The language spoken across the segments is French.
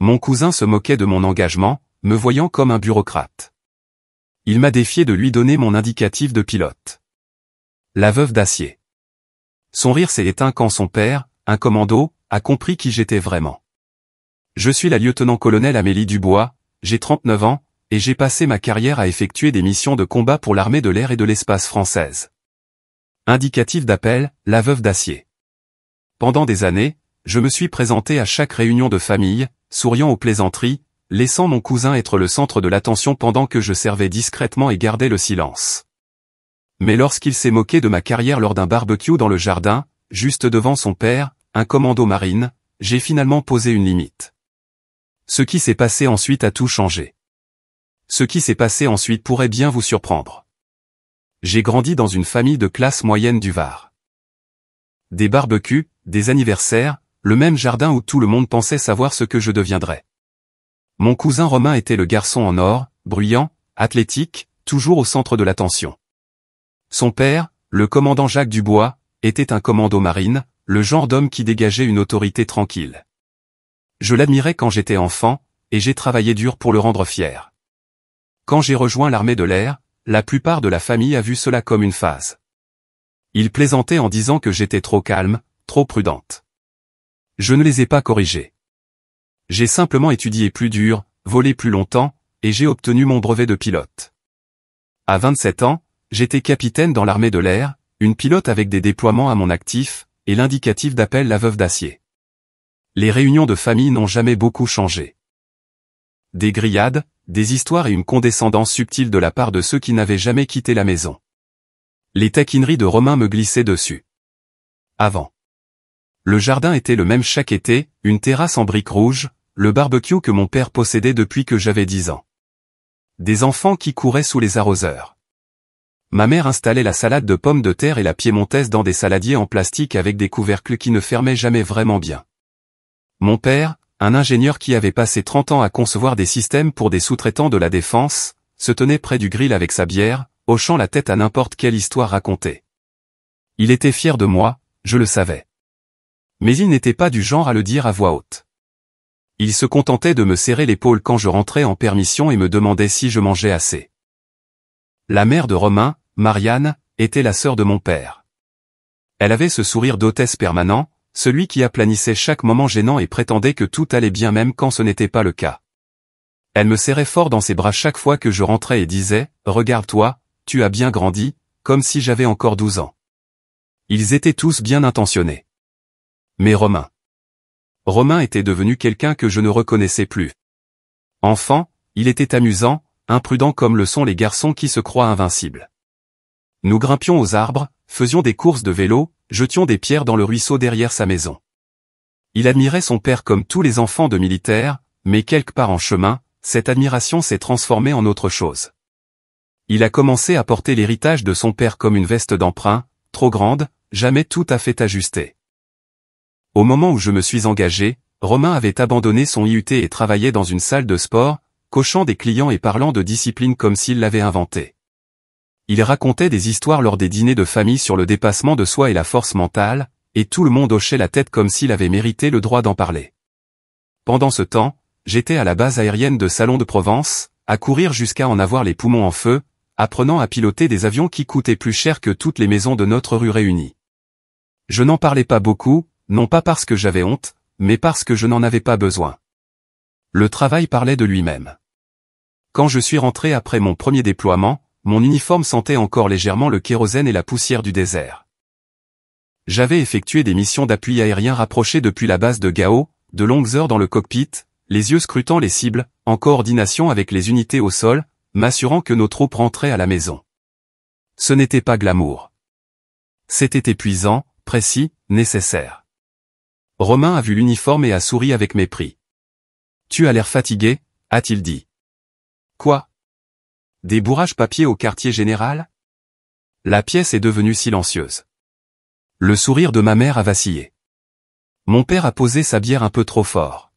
Mon cousin se moquait de mon engagement, me voyant comme un bureaucrate. Il m'a défié de lui donner mon indicatif de pilote. La veuve d'acier. Son rire s'est éteint quand son père, un commando, a compris qui j'étais vraiment. Je suis la lieutenant-colonel Amélie Dubois, j'ai 39 ans, et j'ai passé ma carrière à effectuer des missions de combat pour l'armée de l'air et de l'espace française. Indicatif d'appel, la veuve d'acier. Pendant des années, je me suis présenté à chaque réunion de famille, souriant aux plaisanteries, laissant mon cousin être le centre de l'attention pendant que je servais discrètement et gardais le silence. Mais lorsqu'il s'est moqué de ma carrière lors d'un barbecue dans le jardin, juste devant son père, un commando marine, j'ai finalement posé une limite. Ce qui s'est passé ensuite a tout changé. Ce qui s'est passé ensuite pourrait bien vous surprendre. J'ai grandi dans une famille de classe moyenne du Var. Des barbecues, des anniversaires, le même jardin où tout le monde pensait savoir ce que je deviendrais. Mon cousin Romain était le garçon en or, bruyant, athlétique, toujours au centre de l'attention. Son père, le commandant Jacques Dubois, était un commando marine, le genre d'homme qui dégageait une autorité tranquille. Je l'admirais quand j'étais enfant, et j'ai travaillé dur pour le rendre fier. Quand j'ai rejoint l'armée de l'air, la plupart de la famille a vu cela comme une phase. Ils plaisantaient en disant que j'étais trop calme, trop prudente. Je ne les ai pas corrigés. J'ai simplement étudié plus dur, volé plus longtemps, et j'ai obtenu mon brevet de pilote. À 27 ans, j'étais capitaine dans l'armée de l'air, une pilote avec des déploiements à mon actif, et l'indicatif d'appel la veuve d'acier. Les réunions de famille n'ont jamais beaucoup changé. Des grillades, des histoires et une condescendance subtile de la part de ceux qui n'avaient jamais quitté la maison. Les taquineries de Romain me glissaient dessus. Avant. Le jardin était le même chaque été, une terrasse en briques rouges, le barbecue que mon père possédait depuis que j'avais 10 ans. Des enfants qui couraient sous les arroseurs. Ma mère installait la salade de pommes de terre et la piémontaise dans des saladiers en plastique avec des couvercles qui ne fermaient jamais vraiment bien. Mon père, un ingénieur qui avait passé 30 ans à concevoir des systèmes pour des sous-traitants de la défense, se tenait près du grill avec sa bière, hochant la tête à n'importe quelle histoire racontée. Il était fier de moi, je le savais. Mais il n'était pas du genre à le dire à voix haute. Il se contentait de me serrer l'épaule quand je rentrais en permission et me demandait si je mangeais assez. La mère de Romain, Marianne, était la sœur de mon père. Elle avait ce sourire d'hôtesse permanent, celui qui aplanissait chaque moment gênant et prétendait que tout allait bien même quand ce n'était pas le cas. Elle me serrait fort dans ses bras chaque fois que je rentrais et disait « Regarde-toi, tu as bien grandi », comme si j'avais encore 12 ans. Ils étaient tous bien intentionnés. Mais Romain était devenu quelqu'un que je ne reconnaissais plus. Enfant, il était amusant, imprudent comme le sont les garçons qui se croient invincibles. Nous grimpions aux arbres, faisions des courses de vélo, jetions des pierres dans le ruisseau derrière sa maison. Il admirait son père comme tous les enfants de militaires, mais quelque part en chemin, cette admiration s'est transformée en autre chose. Il a commencé à porter l'héritage de son père comme une veste d'emprunt, trop grande, jamais tout à fait ajustée. Au moment où je me suis engagé, Romain avait abandonné son IUT et travaillait dans une salle de sport, coachant des clients et parlant de discipline comme s'il l'avait inventé. Il racontait des histoires lors des dîners de famille sur le dépassement de soi et la force mentale, et tout le monde hochait la tête comme s'il avait mérité le droit d'en parler. Pendant ce temps, j'étais à la base aérienne de Salon de Provence, à courir jusqu'à en avoir les poumons en feu, apprenant à piloter des avions qui coûtaient plus cher que toutes les maisons de notre rue réunies. Je n'en parlais pas beaucoup, non pas parce que j'avais honte, mais parce que je n'en avais pas besoin. Le travail parlait de lui-même. Quand je suis rentré après mon premier déploiement, mon uniforme sentait encore légèrement le kérosène et la poussière du désert. J'avais effectué des missions d'appui aérien rapprochées depuis la base de Gao, de longues heures dans le cockpit, les yeux scrutant les cibles, en coordination avec les unités au sol, m'assurant que nos troupes rentraient à la maison. Ce n'était pas glamour. C'était épuisant, précis, nécessaire. Romain a vu l'uniforme et a souri avec mépris. « Tu as l'air fatigué », a-t-il dit. « Quoi ? Des bourrages papier au quartier général ?» La pièce est devenue silencieuse. Le sourire de ma mère a vacillé. Mon père a posé sa bière un peu trop fort.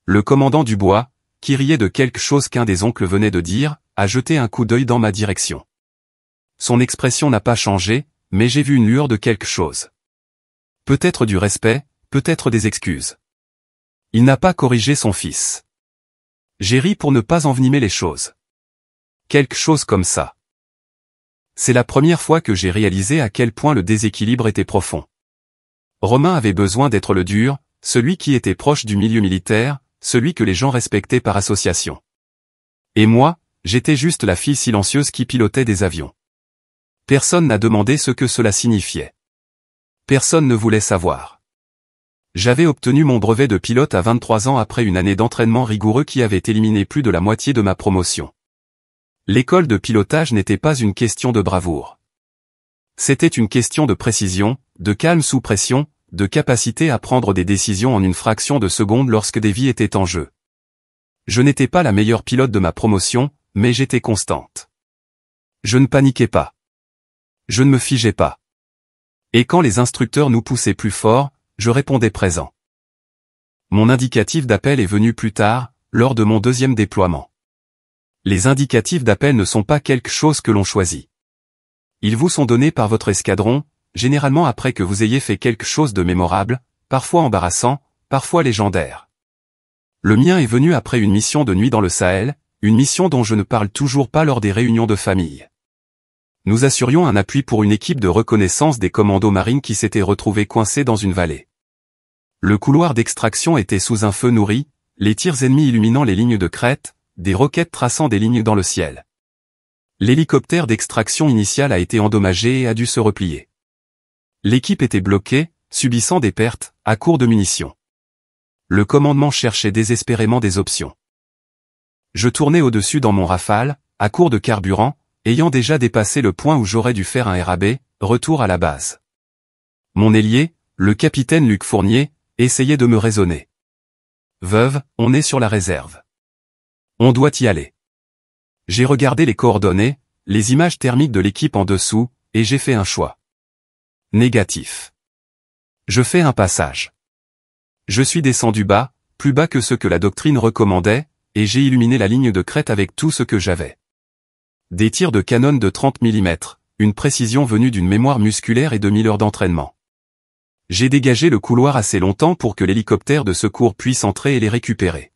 Le commandant Dubois, qui riait de quelque chose qu'un des oncles venait de dire, a jeté un coup d'œil dans ma direction. Son expression n'a pas changé, mais j'ai vu une lueur de quelque chose. Peut-être du respect, peut-être des excuses. Il n'a pas corrigé son fils. J'ai ri pour ne pas envenimer les choses. Quelque chose comme ça. C'est la première fois que j'ai réalisé à quel point le déséquilibre était profond. Romain avait besoin d'être le dur, celui qui était proche du milieu militaire, celui que les gens respectaient par association. Et moi, j'étais juste la fille silencieuse qui pilotait des avions. Personne n'a demandé ce que cela signifiait. Personne ne voulait savoir. J'avais obtenu mon brevet de pilote à 23 ans après une année d'entraînement rigoureux qui avait éliminé plus de la moitié de ma promotion. L'école de pilotage n'était pas une question de bravoure. C'était une question de précision, de calme sous pression, de capacité à prendre des décisions en une fraction de seconde lorsque des vies étaient en jeu. Je n'étais pas la meilleure pilote de ma promotion, mais j'étais constante. Je ne paniquais pas. Je ne me figeais pas. Et quand les instructeurs nous poussaient plus fort, je répondais présent. Mon indicatif d'appel est venu plus tard, lors de mon deuxième déploiement. Les indicatifs d'appel ne sont pas quelque chose que l'on choisit. Ils vous sont donnés par votre escadron, généralement après que vous ayez fait quelque chose de mémorable, parfois embarrassant, parfois légendaire. Le mien est venu après une mission de nuit dans le Sahel, une mission dont je ne parle toujours pas lors des réunions de famille. Nous assurions un appui pour une équipe de reconnaissance des commandos marines qui s'étaient retrouvés coincés dans une vallée. Le couloir d'extraction était sous un feu nourri, les tirs ennemis illuminant les lignes de crête, des roquettes traçant des lignes dans le ciel. L'hélicoptère d'extraction initiale a été endommagé et a dû se replier. L'équipe était bloquée, subissant des pertes, à court de munitions. Le commandement cherchait désespérément des options. Je tournais au-dessus dans mon Rafale, à court de carburant, ayant déjà dépassé le point où j'aurais dû faire un RAB, retour à la base. Mon ailier, le capitaine Luc Fournier, essayait de me raisonner. Veuve, on est sur la réserve. On doit y aller. J'ai regardé les coordonnées, les images thermiques de l'équipe en dessous, et j'ai fait un choix. Négatif. Je fais un passage. Je suis descendu bas, plus bas que ce que la doctrine recommandait, et j'ai illuminé la ligne de crête avec tout ce que j'avais. Des tirs de canon de 30 mm, une précision venue d'une mémoire musculaire et de 1000 heures d'entraînement. J'ai dégagé le couloir assez longtemps pour que l'hélicoptère de secours puisse entrer et les récupérer.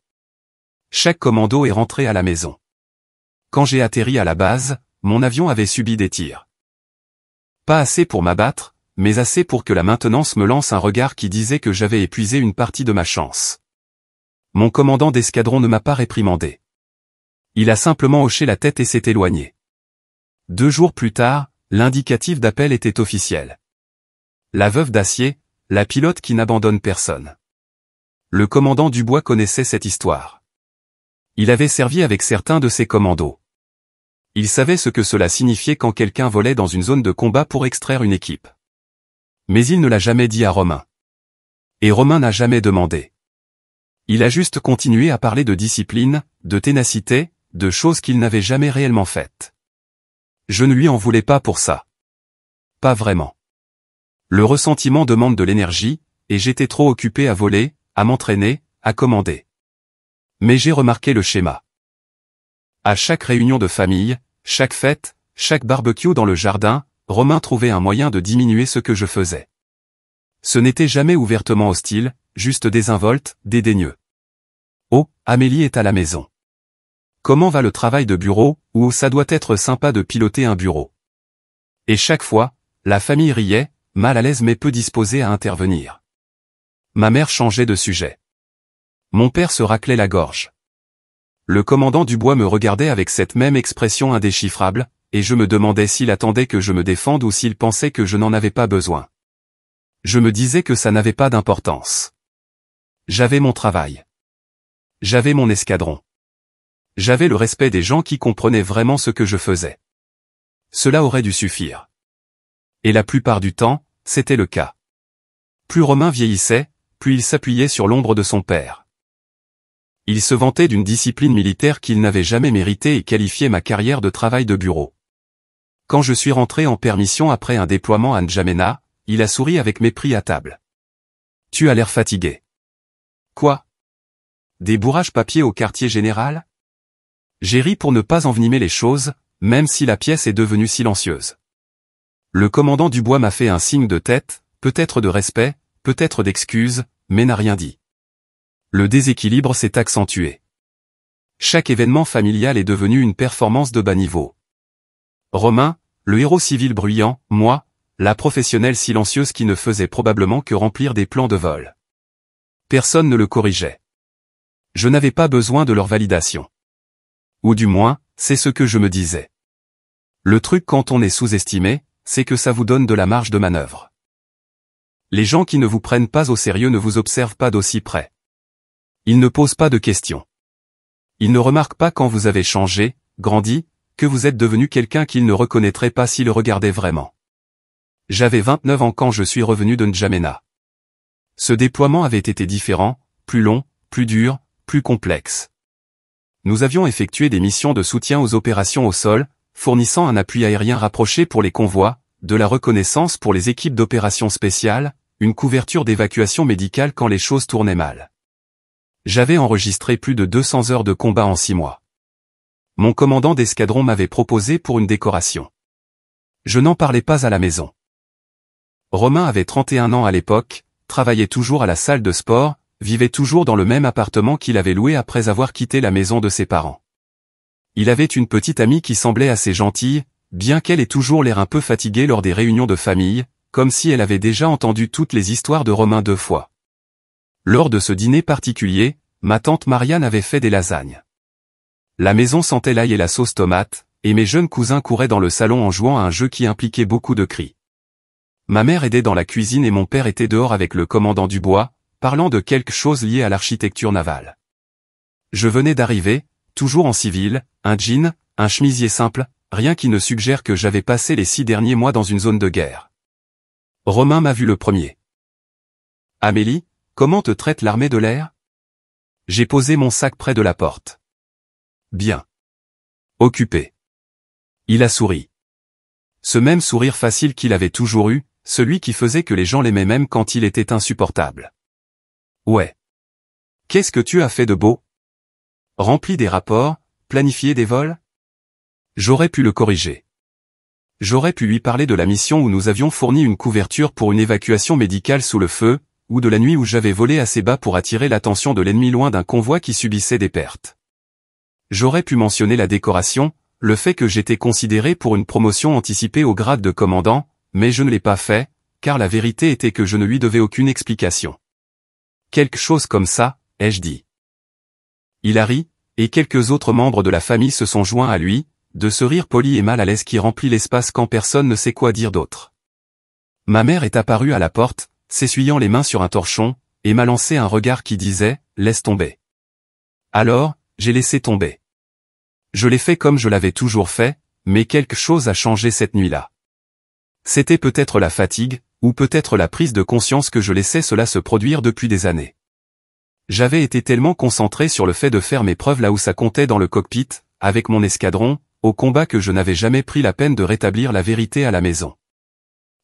Chaque commando est rentré à la maison. Quand j'ai atterri à la base, mon avion avait subi des tirs. Pas assez pour m'abattre, mais assez pour que la maintenance me lance un regard qui disait que j'avais épuisé une partie de ma chance. Mon commandant d'escadron ne m'a pas réprimandé. Il a simplement hoché la tête et s'est éloigné. 2 jours plus tard, l'indicatif d'appel était officiel. La veuve d'acier, la pilote qui n'abandonne personne. Le commandant Dubois connaissait cette histoire. Il avait servi avec certains de ses commandos. Il savait ce que cela signifiait quand quelqu'un volait dans une zone de combat pour extraire une équipe. Mais il ne l'a jamais dit à Romain. Et Romain n'a jamais demandé. Il a juste continué à parler de discipline, de ténacité, de choses qu'il n'avait jamais réellement faites. Je ne lui en voulais pas pour ça. Pas vraiment. Le ressentiment demande de l'énergie, et j'étais trop occupé à voler, à m'entraîner, à commander. Mais j'ai remarqué le schéma. À chaque réunion de famille, chaque fête, chaque barbecue dans le jardin, Romain trouvait un moyen de diminuer ce que je faisais. Ce n'était jamais ouvertement hostile, juste désinvolte, dédaigneux. Oh, Amélie est à la maison. Comment va le travail de bureau, ou ça doit être sympa de piloter un bureau. Et chaque fois, la famille riait, mal à l'aise mais peu disposée à intervenir. Ma mère changeait de sujet. Mon père se raclait la gorge. Le commandant Dubois me regardait avec cette même expression indéchiffrable, et je me demandais s'il attendait que je me défende ou s'il pensait que je n'en avais pas besoin. Je me disais que ça n'avait pas d'importance. J'avais mon travail. J'avais mon escadron. J'avais le respect des gens qui comprenaient vraiment ce que je faisais. Cela aurait dû suffire. Et la plupart du temps, c'était le cas. Plus Romain vieillissait, plus il s'appuyait sur l'ombre de son père. Il se vantait d'une discipline militaire qu'il n'avait jamais méritée et qualifiait ma carrière de travail de bureau. Quand je suis rentré en permission après un déploiement à N'Djamena, il a souri avec mépris à table. « Tu as l'air fatigué. »« Quoi ? Des bourrages papier au quartier général ?» J'ai ri pour ne pas envenimer les choses, même si la pièce est devenue silencieuse. Le commandant Dubois m'a fait un signe de tête, peut-être de respect, peut-être d'excuse, mais n'a rien dit. Le déséquilibre s'est accentué. Chaque événement familial est devenu une performance de bas niveau. Romain, le héros civil bruyant, moi, la professionnelle silencieuse qui ne faisait probablement que remplir des plans de vol. Personne ne le corrigeait. Je n'avais pas besoin de leur validation. Ou du moins, c'est ce que je me disais. Le truc quand on est sous-estimé, c'est que ça vous donne de la marge de manœuvre. Les gens qui ne vous prennent pas au sérieux ne vous observent pas d'aussi près. Ils ne posent pas de questions. Ils ne remarquent pas quand vous avez changé, grandi, que vous êtes devenu quelqu'un qu'ils ne reconnaîtraient pas s'ils le regardaient vraiment. J'avais 29 ans quand je suis revenu de N'Djamena. Ce déploiement avait été différent, plus long, plus dur, plus complexe. Nous avions effectué des missions de soutien aux opérations au sol, fournissant un appui aérien rapproché pour les convois, de la reconnaissance pour les équipes d'opérations spéciales, une couverture d'évacuation médicale quand les choses tournaient mal. J'avais enregistré plus de 200 heures de combat en 6 mois. Mon commandant d'escadron m'avait proposé pour une décoration. Je n'en parlais pas à la maison. Romain avait 31 ans à l'époque, travaillait toujours à la salle de sport, vivait toujours dans le même appartement qu'il avait loué après avoir quitté la maison de ses parents. Il avait une petite amie qui semblait assez gentille, bien qu'elle ait toujours l'air un peu fatiguée lors des réunions de famille, comme si elle avait déjà entendu toutes les histoires de Romain 2 fois. Lors de ce dîner particulier, ma tante Marianne avait fait des lasagnes. La maison sentait l'ail et la sauce tomate, et mes jeunes cousins couraient dans le salon en jouant à un jeu qui impliquait beaucoup de cris. Ma mère aidait dans la cuisine et mon père était dehors avec le commandant Dubois, parlant de quelque chose lié à l'architecture navale. Je venais d'arriver, toujours en civil, un jean, un chemisier simple, rien qui ne suggère que j'avais passé les 6 derniers mois dans une zone de guerre. Romain m'a vu le premier. « Amélie, comment te traite l'armée de l'air ?» J'ai posé mon sac près de la porte. « Bien. Occupé. » Il a souri. Ce même sourire facile qu'il avait toujours eu, celui qui faisait que les gens l'aimaient même quand il était insupportable. « Ouais. Qu'est-ce que tu as fait de beau ? Rempli des rapports, planifié des vols ? » J'aurais pu le corriger. J'aurais pu lui parler de la mission où nous avions fourni une couverture pour une évacuation médicale sous le feu, ou de la nuit où j'avais volé assez bas pour attirer l'attention de l'ennemi loin d'un convoi qui subissait des pertes. J'aurais pu mentionner la décoration, le fait que j'étais considéré pour une promotion anticipée au grade de commandant, mais je ne l'ai pas fait, car la vérité était que je ne lui devais aucune explication. Quelque chose comme ça, ai-je dit. Il a ri, et quelques autres membres de la famille se sont joints à lui, de ce rire poli et mal à l'aise qui remplit l'espace quand personne ne sait quoi dire d'autre. Ma mère est apparue à la porte, s'essuyant les mains sur un torchon, et m'a lancé un regard qui disait « Laisse tomber ». Alors, j'ai laissé tomber. Je l'ai fait comme je l'avais toujours fait, mais quelque chose a changé cette nuit-là. C'était peut-être la fatigue, ou peut-être la prise de conscience que je laissais cela se produire depuis des années. J'avais été tellement concentré sur le fait de faire mes preuves là où ça comptait dans le cockpit, avec mon escadron, au combat que je n'avais jamais pris la peine de rétablir la vérité à la maison.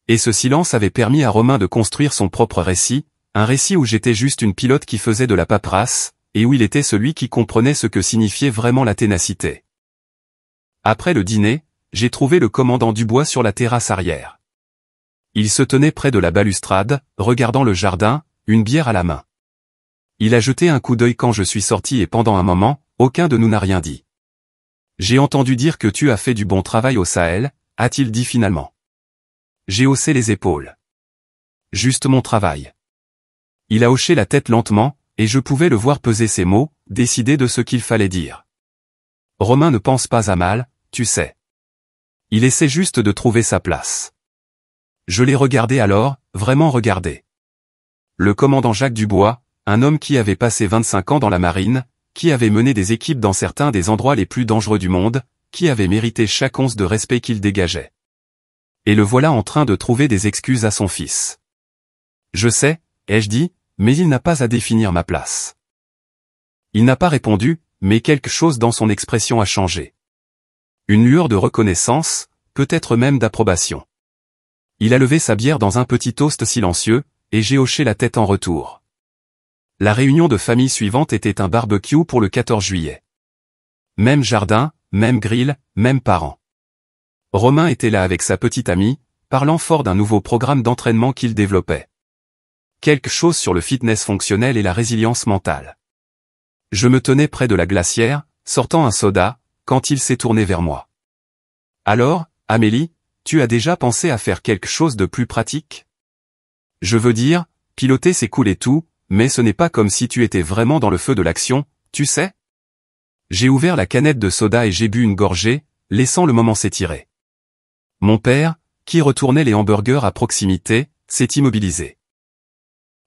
Et ce silence avait permis à Romain de construire son propre récit, un récit où j'étais juste une pilote qui faisait de la paperasse, et où il était celui qui comprenait ce que signifiait vraiment la ténacité. Après le dîner, j'ai trouvé le commandant Dubois sur la terrasse arrière. Il se tenait près de la balustrade, regardant le jardin, une bière à la main. Il a jeté un coup d'œil quand je suis sorti et pendant un moment, aucun de nous n'a rien dit. J'ai entendu dire que tu as fait du bon travail au Sahel, a-t-il dit finalement. J'ai haussé les épaules. Juste mon travail. Il a hoché la tête lentement, et je pouvais le voir peser ses mots, décider de ce qu'il fallait dire. Romain ne pense pas à mal, tu sais. Il essaie juste de trouver sa place. Je l'ai regardé alors, vraiment regardé. Le commandant Jacques Dubois, un homme qui avait passé 25 ans dans la marine, qui avait mené des équipes dans certains des endroits les plus dangereux du monde, qui avait mérité chaque once de respect qu'il dégageait. Et le voilà en train de trouver des excuses à son fils. Je sais, ai-je dit, mais il n'a pas à définir ma place. Il n'a pas répondu, mais quelque chose dans son expression a changé. Une lueur de reconnaissance, peut-être même d'approbation. Il a levé sa bière dans un petit toast silencieux, et j'ai hoché la tête en retour. La réunion de famille suivante était un barbecue pour le 14 juillet. Même jardin, même grill, même parents. Romain était là avec sa petite amie, parlant fort d'un nouveau programme d'entraînement qu'il développait. Quelque chose sur le fitness fonctionnel et la résilience mentale. Je me tenais près de la glacière, sortant un soda, quand il s'est tourné vers moi. Alors, Amélie, tu as déjà pensé à faire quelque chose de plus pratique? Je veux dire, piloter c'est cool et tout, mais ce n'est pas comme si tu étais vraiment dans le feu de l'action, tu sais? J'ai ouvert la canette de soda et j'ai bu une gorgée, laissant le moment s'étirer. Mon père, qui retournait les hamburgers à proximité, s'est immobilisé.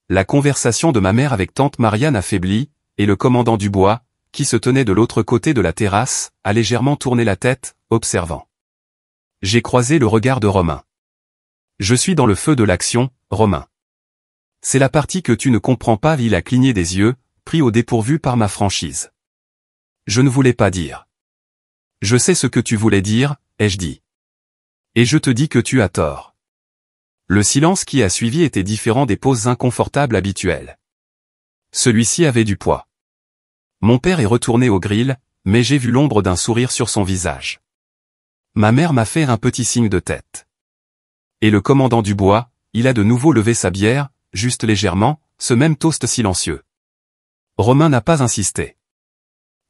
La conversation de ma mère avec tante Marianne affaiblie, et le commandant Dubois, qui se tenait de l'autre côté de la terrasse, a légèrement tourné la tête, observant. J'ai croisé le regard de Romain. Je suis dans le feu de l'action, Romain. C'est la partie que tu ne comprends pas. Il a cligné des yeux, pris au dépourvu par ma franchise. Je ne voulais pas dire. Je sais ce que tu voulais dire, ai-je dit. Et je te dis que tu as tort. Le silence qui a suivi était différent des pauses inconfortables habituelles. Celui-ci avait du poids. Mon père est retourné au grill, mais j'ai vu l'ombre d'un sourire sur son visage. Ma mère m'a fait un petit signe de tête. Et le commandant Dubois, il a de nouveau levé sa bière, juste légèrement, ce même toast silencieux. Romain n'a pas insisté.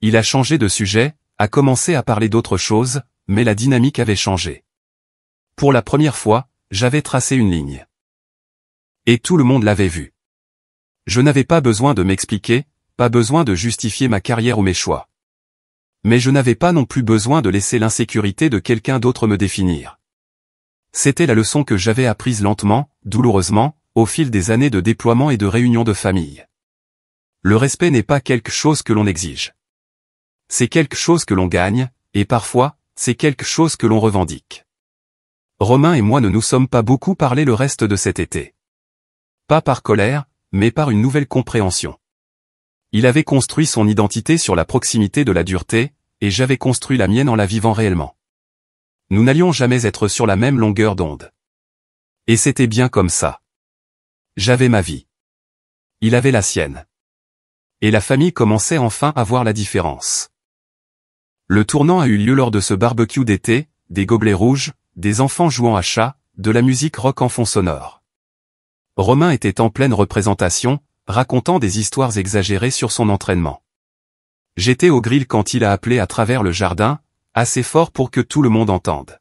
Il a changé de sujet, a commencé à parler d'autre chose, mais la dynamique avait changé. Pour la première fois, j'avais tracé une ligne. Et tout le monde l'avait vu. Je n'avais pas besoin de m'expliquer, pas besoin de justifier ma carrière ou mes choix. Mais je n'avais pas non plus besoin de laisser l'insécurité de quelqu'un d'autre me définir. C'était la leçon que j'avais apprise lentement, douloureusement, au fil des années de déploiement et de réunions de famille. Le respect n'est pas quelque chose que l'on exige. C'est quelque chose que l'on gagne, et parfois, c'est quelque chose que l'on revendique. Romain et moi ne nous sommes pas beaucoup parlé le reste de cet été. Pas par colère, mais par une nouvelle compréhension. Il avait construit son identité sur la proximité de la dureté, et j'avais construit la mienne en la vivant réellement. Nous n'allions jamais être sur la même longueur d'onde. Et c'était bien comme ça. J'avais ma vie. Il avait la sienne. Et la famille commençait enfin à voir la différence. Le tournant a eu lieu lors de ce barbecue d'été, des gobelets rouges, des enfants jouant à chat, de la musique rock en fond sonore. Romain était en pleine représentation, racontant des histoires exagérées sur son entraînement. J'étais au grill quand il a appelé à travers le jardin, assez fort pour que tout le monde entende.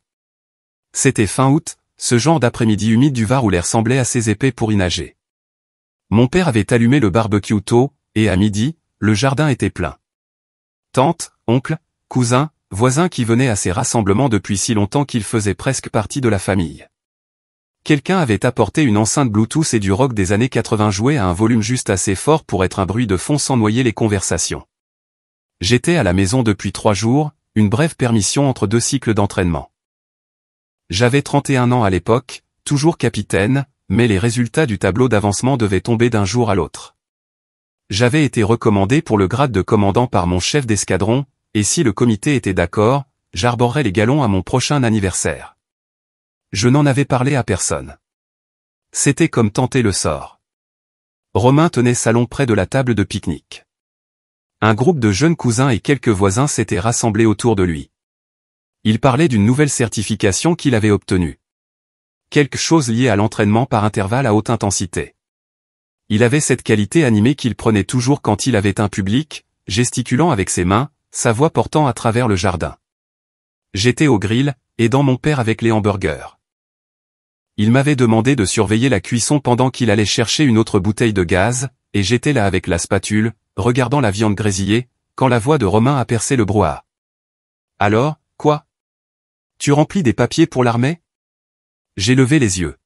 C'était fin août, ce genre d'après-midi humide du Var où l'air semblait assez épais pour y nager. Mon père avait allumé le barbecue tôt, et à midi, le jardin était plein. Tantes, oncles, cousins, voisins qui venaient à ces rassemblements depuis si longtemps qu'ils faisaient presque partie de la famille. Quelqu'un avait apporté une enceinte Bluetooth et du rock des années 80 joué à un volume juste assez fort pour être un bruit de fond sans noyer les conversations. J'étais à la maison depuis 3 jours, une brève permission entre 2 cycles d'entraînement. J'avais 31 ans à l'époque, toujours capitaine, mais les résultats du tableau d'avancement devaient tomber d'un jour à l'autre. J'avais été recommandé pour le grade de commandant par mon chef d'escadron, et si le comité était d'accord, j'arborerais les galons à mon prochain anniversaire. Je n'en avais parlé à personne. C'était comme tenter le sort. Romain tenait salon près de la table de pique-nique. Un groupe de jeunes cousins et quelques voisins s'étaient rassemblés autour de lui. Il parlait d'une nouvelle certification qu'il avait obtenue. Quelque chose lié à l'entraînement par intervalle à haute intensité. Il avait cette qualité animée qu'il prenait toujours quand il avait un public, gesticulant avec ses mains, sa voix portant à travers le jardin. J'étais au grill, aidant mon père avec les hamburgers. Il m'avait demandé de surveiller la cuisson pendant qu'il allait chercher une autre bouteille de gaz, et j'étais là avec la spatule, regardant la viande grésiller, quand la voix de Romain a percé le brouhaha. « Alors, quoi? Tu remplis des papiers pour l'armée ?» J'ai levé les yeux.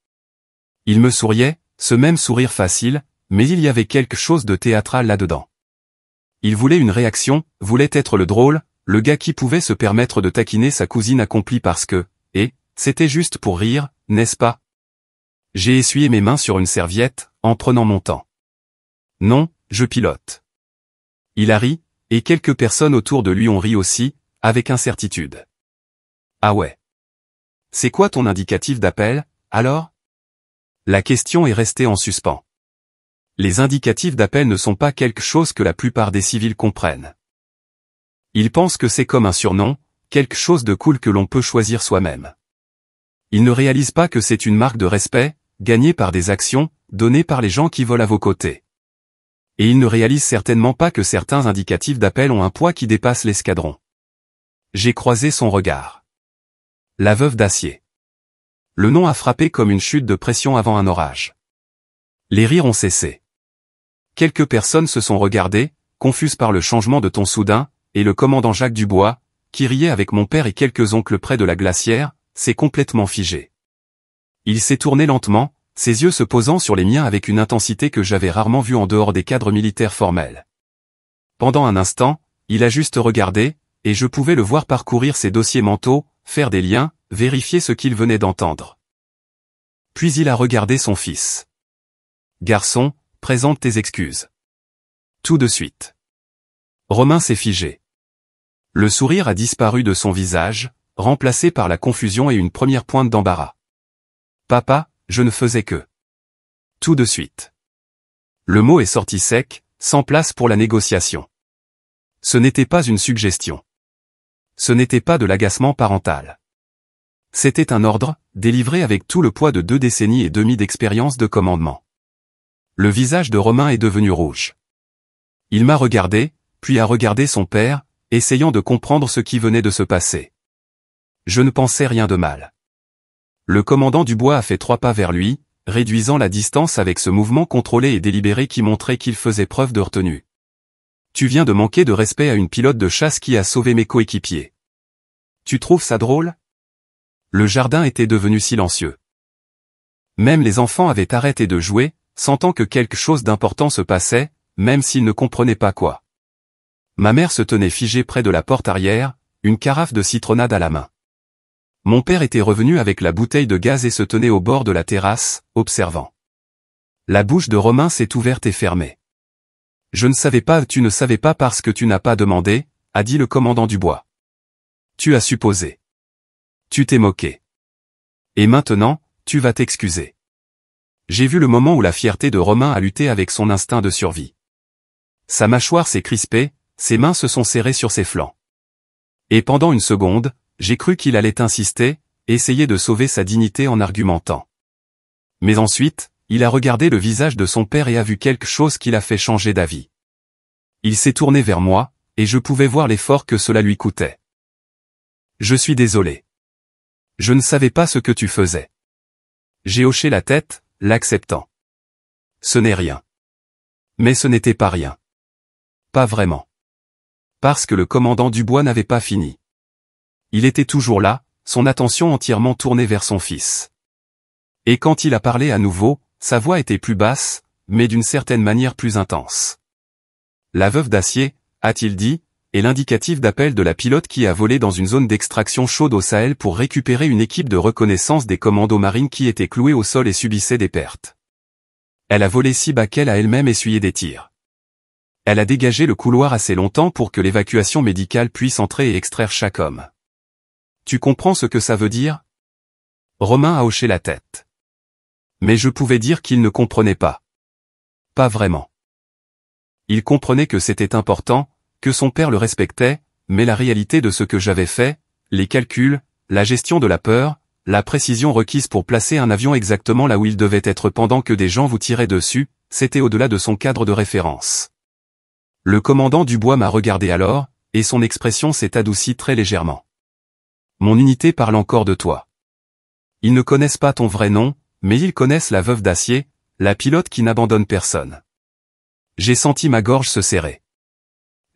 Il me souriait, ce même sourire facile, mais il y avait quelque chose de théâtral là-dedans. Il voulait une réaction, voulait être le drôle, le gars qui pouvait se permettre de taquiner sa cousine accomplie parce que, et, c'était juste pour rire, n'est-ce pas? J'ai essuyé mes mains sur une serviette, en prenant mon temps. Non, je pilote. Il a ri, et quelques personnes autour de lui ont ri aussi, avec incertitude. Ah ouais. C'est quoi ton indicatif d'appel, alors? La question est restée en suspens. Les indicatifs d'appel ne sont pas quelque chose que la plupart des civils comprennent. Ils pensent que c'est comme un surnom, quelque chose de cool que l'on peut choisir soi-même. Ils ne réalisent pas que c'est une marque de respect, gagnée par des actions, donnée par les gens qui volent à vos côtés. Et il ne réalise certainement pas que certains indicatifs d'appel ont un poids qui dépasse l'escadron. J'ai croisé son regard. La veuve d'acier. Le nom a frappé comme une chute de pression avant un orage. Les rires ont cessé. Quelques personnes se sont regardées, confuses par le changement de ton soudain, et le commandant Jacques Dubois, qui riait avec mon père et quelques oncles près de la glacière, s'est complètement figé. Il s'est tourné lentement, ses yeux se posant sur les miens avec une intensité que j'avais rarement vue en dehors des cadres militaires formels. Pendant un instant, il a juste regardé, et je pouvais le voir parcourir ses dossiers mentaux, faire des liens, vérifier ce qu'il venait d'entendre. Puis il a regardé son fils. « Garçon, présente tes excuses. » Tout de suite. Romain s'est figé. Le sourire a disparu de son visage, remplacé par la confusion et une première pointe d'embarras. « Papa, je ne faisais que... » Tout de suite. Le mot est sorti sec, sans place pour la négociation. Ce n'était pas une suggestion. Ce n'était pas de l'agacement parental. C'était un ordre, délivré avec tout le poids de 2 décennies et demie d'expérience de commandement. Le visage de Romain est devenu rouge. Il m'a regardé, puis a regardé son père, essayant de comprendre ce qui venait de se passer. Je ne pensais rien de mal. Le commandant Dubois a fait 3 pas vers lui, réduisant la distance avec ce mouvement contrôlé et délibéré qui montrait qu'il faisait preuve de retenue. Tu viens de manquer de respect à une pilote de chasse qui a sauvé mes coéquipiers. Tu trouves ça drôle? Le jardin était devenu silencieux. Même les enfants avaient arrêté de jouer, sentant que quelque chose d'important se passait, même s'ils ne comprenaient pas quoi. Ma mère se tenait figée près de la porte arrière, une carafe de citronnade à la main. Mon père était revenu avec la bouteille de gaz et se tenait au bord de la terrasse, observant. La bouche de Romain s'est ouverte et fermée. « Je ne savais pas, tu ne savais pas parce que tu n'as pas demandé, » a dit le commandant Dubois. « Tu as supposé. Tu t'es moqué. Et maintenant, tu vas t'excuser. » J'ai vu le moment où la fierté de Romain a lutté avec son instinct de survie. Sa mâchoire s'est crispée, ses mains se sont serrées sur ses flancs. Et pendant une seconde, j'ai cru qu'il allait insister, essayer de sauver sa dignité en argumentant. Mais ensuite, il a regardé le visage de son père et a vu quelque chose qui l'a fait changer d'avis. Il s'est tourné vers moi, et je pouvais voir l'effort que cela lui coûtait. « Je suis désolé. Je ne savais pas ce que tu faisais. » J'ai hoché la tête, l'acceptant. Ce n'est rien. Mais ce n'était pas rien. Pas vraiment. Parce que le commandant Dubois n'avait pas fini. Il était toujours là, son attention entièrement tournée vers son fils. Et quand il a parlé à nouveau, sa voix était plus basse, mais d'une certaine manière plus intense. La veuve d'acier, a-t-il dit, est l'indicatif d'appel de la pilote qui a volé dans une zone d'extraction chaude au Sahel pour récupérer une équipe de reconnaissance des commandos marines qui était clouée au sol et subissait des pertes. Elle a volé si bas qu'elle a elle-même essuyé des tirs. Elle a dégagé le couloir assez longtemps pour que l'évacuation médicale puisse entrer et extraire chaque homme. Tu comprends ce que ça veut dire? Romain a hoché la tête. Mais je pouvais dire qu'il ne comprenait pas. Pas vraiment. Il comprenait que c'était important, que son père le respectait, mais la réalité de ce que j'avais fait, les calculs, la gestion de la peur, la précision requise pour placer un avion exactement là où il devait être pendant que des gens vous tiraient dessus, c'était au-delà de son cadre de référence. Le commandant Dubois m'a regardé alors, et son expression s'est adoucie très légèrement. Mon unité parle encore de toi. Ils ne connaissent pas ton vrai nom, mais ils connaissent la veuve d'acier, la pilote qui n'abandonne personne. J'ai senti ma gorge se serrer.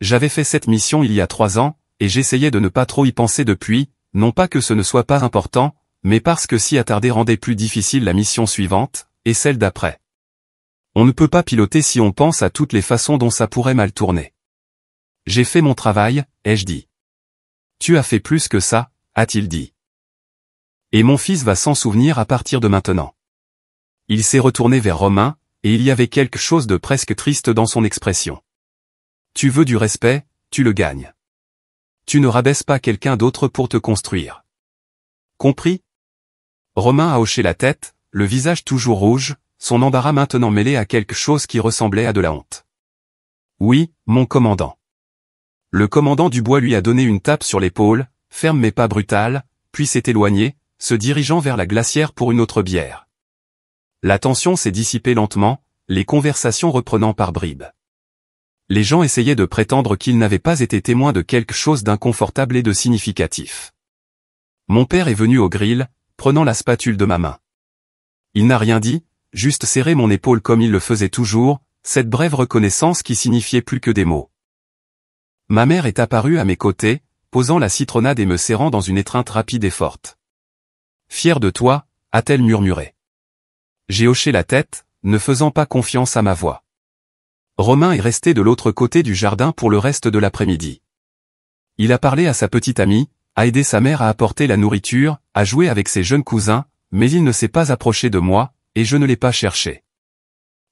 J'avais fait cette mission il y a 3 ans, et j'essayais de ne pas trop y penser depuis, non pas que ce ne soit pas important, mais parce que s'y attarder rendait plus difficile la mission suivante, et celle d'après. On ne peut pas piloter si on pense à toutes les façons dont ça pourrait mal tourner. J'ai fait mon travail, ai-je dit. Tu as fait plus que ça, a-t-il dit. Et mon fils va s'en souvenir à partir de maintenant. Il s'est retourné vers Romain, et il y avait quelque chose de presque triste dans son expression. Tu veux du respect, tu le gagnes. Tu ne rabaisses pas quelqu'un d'autre pour te construire. Compris? Romain a hoché la tête, le visage toujours rouge, son embarras maintenant mêlé à quelque chose qui ressemblait à de la honte. Oui, mon commandant. Le commandant Dubois lui a donné une tape sur l'épaule, ferme mais pas brutale, puis s'est éloigné, se dirigeant vers la glacière pour une autre bière. La tension s'est dissipée lentement, les conversations reprenant par bribes. Les gens essayaient de prétendre qu'ils n'avaient pas été témoins de quelque chose d'inconfortable et de significatif. Mon père est venu au grill, prenant la spatule de ma main. Il n'a rien dit, juste serré mon épaule comme il le faisait toujours, cette brève reconnaissance qui signifiait plus que des mots. Ma mère est apparue à mes côtés, posant la citronnade et me serrant dans une étreinte rapide et forte. « Fière de toi », a-t-elle murmuré. J'ai hoché la tête, ne faisant pas confiance à ma voix. Romain est resté de l'autre côté du jardin pour le reste de l'après-midi. Il a parlé à sa petite amie, a aidé sa mère à apporter la nourriture, a joué avec ses jeunes cousins, mais il ne s'est pas approché de moi, et je ne l'ai pas cherché.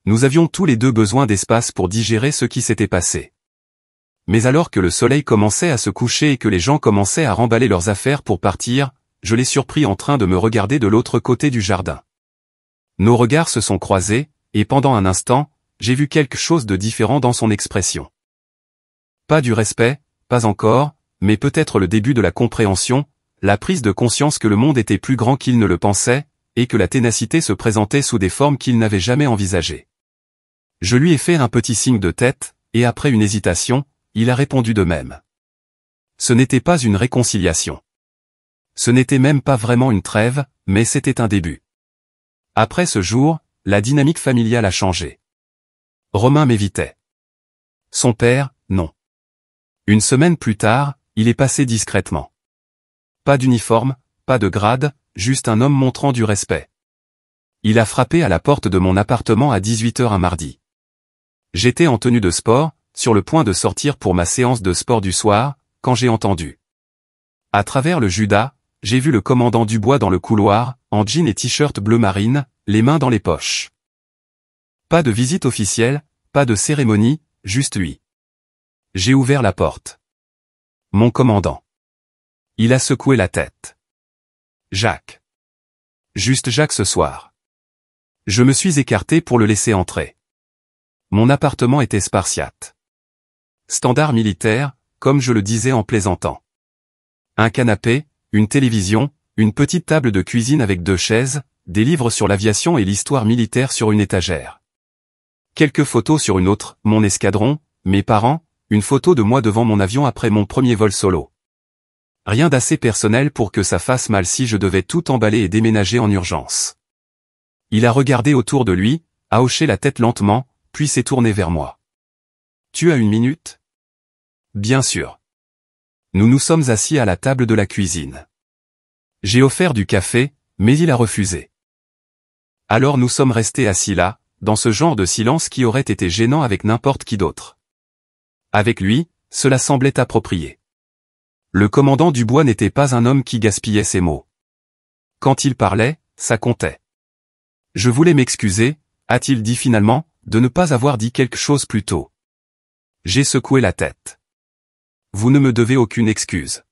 Nous avions tous les deux besoin d'espace pour digérer ce qui s'était passé. Mais alors que le soleil commençait à se coucher et que les gens commençaient à remballer leurs affaires pour partir, je l'ai surpris en train de me regarder de l'autre côté du jardin. Nos regards se sont croisés, et pendant un instant, j'ai vu quelque chose de différent dans son expression. Pas du respect, pas encore, mais peut-être le début de la compréhension, la prise de conscience que le monde était plus grand qu'il ne le pensait, et que la ténacité se présentait sous des formes qu'il n'avait jamais envisagées. Je lui ai fait un petit signe de tête, et après une hésitation, il a répondu de même. Ce n'était pas une réconciliation. Ce n'était même pas vraiment une trêve, mais c'était un début. Après ce jour, la dynamique familiale a changé. Romain m'évitait. Son père, non. Une semaine plus tard, il est passé discrètement. Pas d'uniforme, pas de grade, juste un homme montrant du respect. Il a frappé à la porte de mon appartement à 18h un mardi. J'étais en tenue de sport, sur le point de sortir pour ma séance de sport du soir, quand j'ai entendu. À travers le Judas, j'ai vu le commandant Dubois dans le couloir, en jean et t-shirt bleu marine, les mains dans les poches. Pas de visite officielle, pas de cérémonie, juste lui. J'ai ouvert la porte. Mon commandant. Il a secoué la tête. Jacques. Juste Jacques ce soir. Je me suis écarté pour le laisser entrer. Mon appartement était spartiate. Standard militaire, comme je le disais en plaisantant. Un canapé, une télévision, une petite table de cuisine avec 2 chaises, des livres sur l'aviation et l'histoire militaire sur une étagère. Quelques photos sur une autre, mon escadron, mes parents, une photo de moi devant mon avion après mon premier vol solo. Rien d'assez personnel pour que ça fasse mal si je devais tout emballer et déménager en urgence. Il a regardé autour de lui, a hoché la tête lentement, puis s'est tourné vers moi. « Tu as une minute ?» « Bien sûr. » Nous nous sommes assis à la table de la cuisine. J'ai offert du café, mais il a refusé. Alors nous sommes restés assis là, dans ce genre de silence qui aurait été gênant avec n'importe qui d'autre. Avec lui, cela semblait approprié. Le commandant Dubois n'était pas un homme qui gaspillait ses mots. Quand il parlait, ça comptait. Je voulais m'excuser, a-t-il dit finalement, de ne pas avoir dit quelque chose plus tôt. J'ai secoué la tête. Vous ne me devez aucune excuse.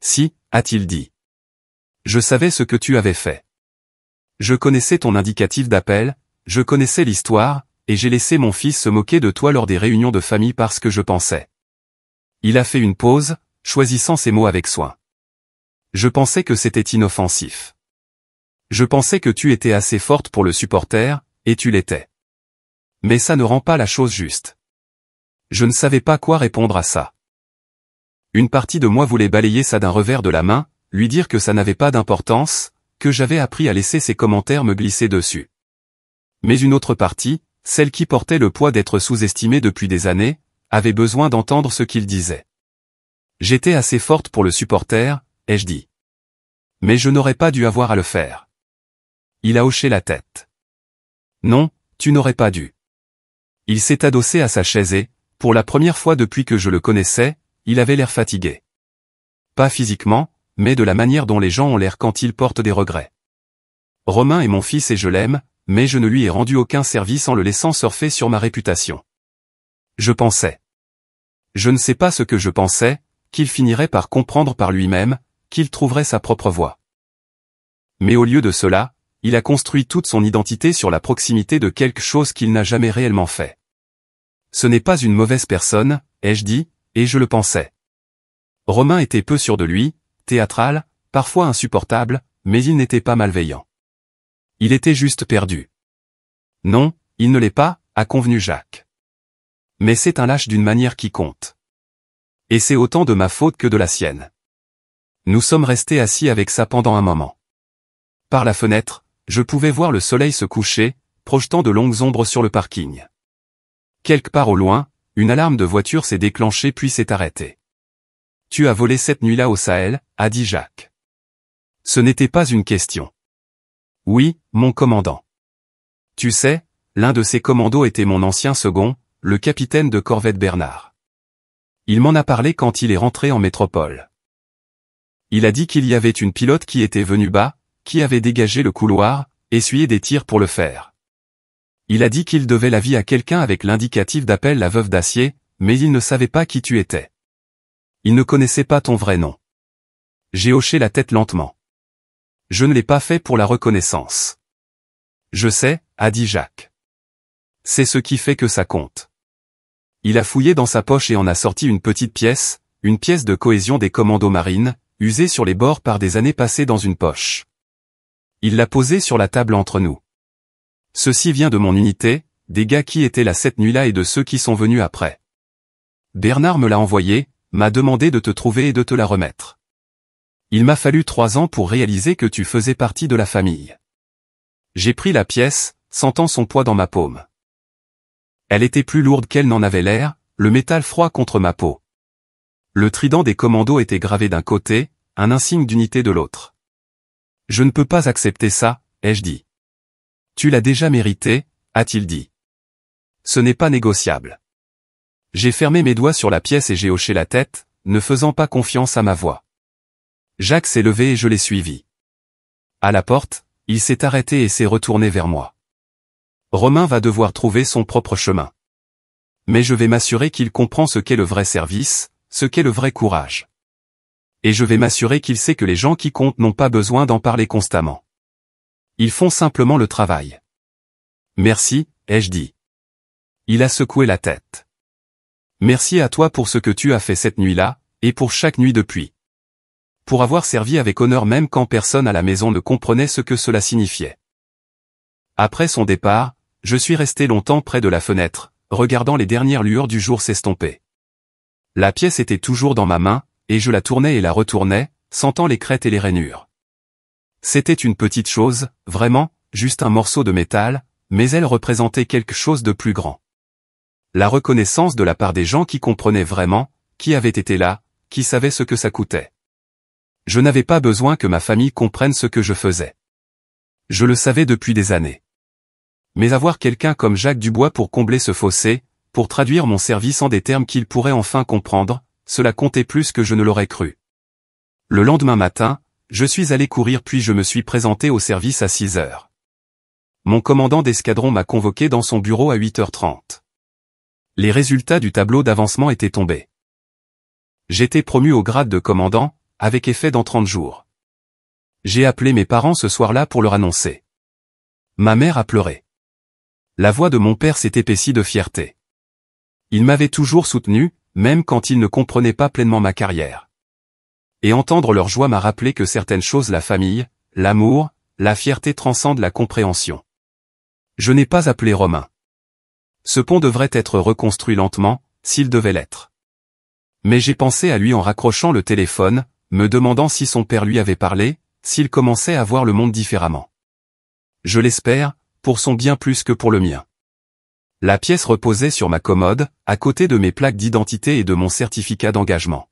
Si, a-t-il dit. Je savais ce que tu avais fait. Je connaissais ton indicatif d'appel, je connaissais l'histoire, et j'ai laissé mon fils se moquer de toi lors des réunions de famille parce que je pensais. Il a fait une pause, choisissant ses mots avec soin. Je pensais que c'était inoffensif. Je pensais que tu étais assez forte pour le supporter, et tu l'étais. Mais ça ne rend pas la chose juste. Je ne savais pas quoi répondre à ça. Une partie de moi voulait balayer ça d'un revers de la main, lui dire que ça n'avait pas d'importance, que j'avais appris à laisser ses commentaires me glisser dessus. Mais une autre partie, celle qui portait le poids d'être sous-estimée depuis des années, avait besoin d'entendre ce qu'il disait. J'étais assez forte pour le supporter, ai-je dit. Mais je n'aurais pas dû avoir à le faire. Il a hoché la tête. Non, tu n'aurais pas dû. Il s'est adossé à sa chaise et, pour la première fois depuis que je le connaissais, il avait l'air fatigué. Pas physiquement, mais de la manière dont les gens ont l'air quand ils portent des regrets. Romain est mon fils et je l'aime, mais je ne lui ai rendu aucun service en le laissant surfer sur ma réputation. Je pensais. Je ne sais pas ce que je pensais, qu'il finirait par comprendre par lui-même, qu'il trouverait sa propre voie. Mais au lieu de cela, il a construit toute son identité sur la proximité de quelque chose qu'il n'a jamais réellement fait. Ce n'est pas une mauvaise personne, ai-je dit, et je le pensais. Romain était peu sûr de lui, théâtral, parfois insupportable, mais il n'était pas malveillant. Il était juste perdu. Non, il ne l'est pas, a convenu Jacques. Mais c'est un lâche d'une manière qui compte. Et c'est autant de ma faute que de la sienne. Nous sommes restés assis avec ça pendant un moment. Par la fenêtre, je pouvais voir le soleil se coucher, projetant de longues ombres sur le parking. Quelque part au loin, une alarme de voiture s'est déclenchée puis s'est arrêtée. « Tu as volé cette nuit-là au Sahel » a dit Jacques. Ce n'était pas une question. « Oui, mon commandant. » Tu sais, l'un de ces commandos était mon ancien second, le capitaine de corvette Bernard. Il m'en a parlé quand il est rentré en métropole. Il a dit qu'il y avait une pilote qui était venue bas, qui avait dégagé le couloir, essuyé des tirs pour le faire. Il a dit qu'il devait la vie à quelqu'un avec l'indicatif d'appel la veuve d'Acier, mais il ne savait pas qui tu étais. Il ne connaissait pas ton vrai nom. J'ai hoché la tête lentement. Je ne l'ai pas fait pour la reconnaissance. Je sais, a dit Jacques. C'est ce qui fait que ça compte. Il a fouillé dans sa poche et en a sorti une petite pièce, une pièce de cohésion des commandos marines, usée sur les bords par des années passées dans une poche. Il l'a posée sur la table entre nous. Ceci vient de mon unité, des gars qui étaient là cette nuit-là et de ceux qui sont venus après. Bernard me l'a envoyé, m'a demandé de te trouver et de te la remettre. Il m'a fallu 3 ans pour réaliser que tu faisais partie de la famille. J'ai pris la pièce, sentant son poids dans ma paume. Elle était plus lourde qu'elle n'en avait l'air, le métal froid contre ma peau. Le trident des commandos était gravé d'un côté, un insigne d'unité de l'autre. Je ne peux pas accepter ça, ai-je dit. Tu l'as déjà mérité, a-t-il dit. Ce n'est pas négociable. J'ai fermé mes doigts sur la pièce et j'ai hoché la tête, ne faisant pas confiance à ma voix. Jacques s'est levé et je l'ai suivi. À la porte, il s'est arrêté et s'est retourné vers moi. Romain va devoir trouver son propre chemin. Mais je vais m'assurer qu'il comprend ce qu'est le vrai service, ce qu'est le vrai courage. Et je vais m'assurer qu'il sait que les gens qui comptent n'ont pas besoin d'en parler constamment. Ils font simplement le travail. Merci, ai-je dit. Il a secoué la tête. Merci à toi pour ce que tu as fait cette nuit-là, et pour chaque nuit depuis. Pour avoir servi avec honneur même quand personne à la maison ne comprenait ce que cela signifiait. Après son départ, je suis resté longtemps près de la fenêtre, regardant les dernières lueurs du jour s'estomper. La pièce était toujours dans ma main, et je la tournais et la retournais, sentant les crêtes et les rainures. C'était une petite chose, vraiment, juste un morceau de métal, mais elle représentait quelque chose de plus grand. La reconnaissance de la part des gens qui comprenaient vraiment, qui avaient été là, qui savaient ce que ça coûtait. Je n'avais pas besoin que ma famille comprenne ce que je faisais. Je le savais depuis des années. Mais avoir quelqu'un comme Jacques Dubois pour combler ce fossé, pour traduire mon service en des termes qu'il pourrait enfin comprendre, cela comptait plus que je ne l'aurais cru. Le lendemain matin, je suis allé courir puis je me suis présenté au service à 6 heures. Mon commandant d'escadron m'a convoqué dans son bureau à 8h30. Les résultats du tableau d'avancement étaient tombés. J'étais promu au grade de commandant, avec effet dans 30 jours. J'ai appelé mes parents ce soir-là pour leur annoncer. Ma mère a pleuré. La voix de mon père s'est épaissie de fierté. Il m'avait toujours soutenu, même quand il ne comprenait pas pleinement ma carrière. Et entendre leur joie m'a rappelé que certaines choses, la famille, l'amour, la fierté transcendent la compréhension. Je n'ai pas appelé Romain. Ce pont devrait être reconstruit lentement, s'il devait l'être. Mais j'ai pensé à lui en raccrochant le téléphone, me demandant si son père lui avait parlé, s'il commençait à voir le monde différemment. Je l'espère, pour son bien plus que pour le mien. La pièce reposait sur ma commode, à côté de mes plaques d'identité et de mon certificat d'engagement.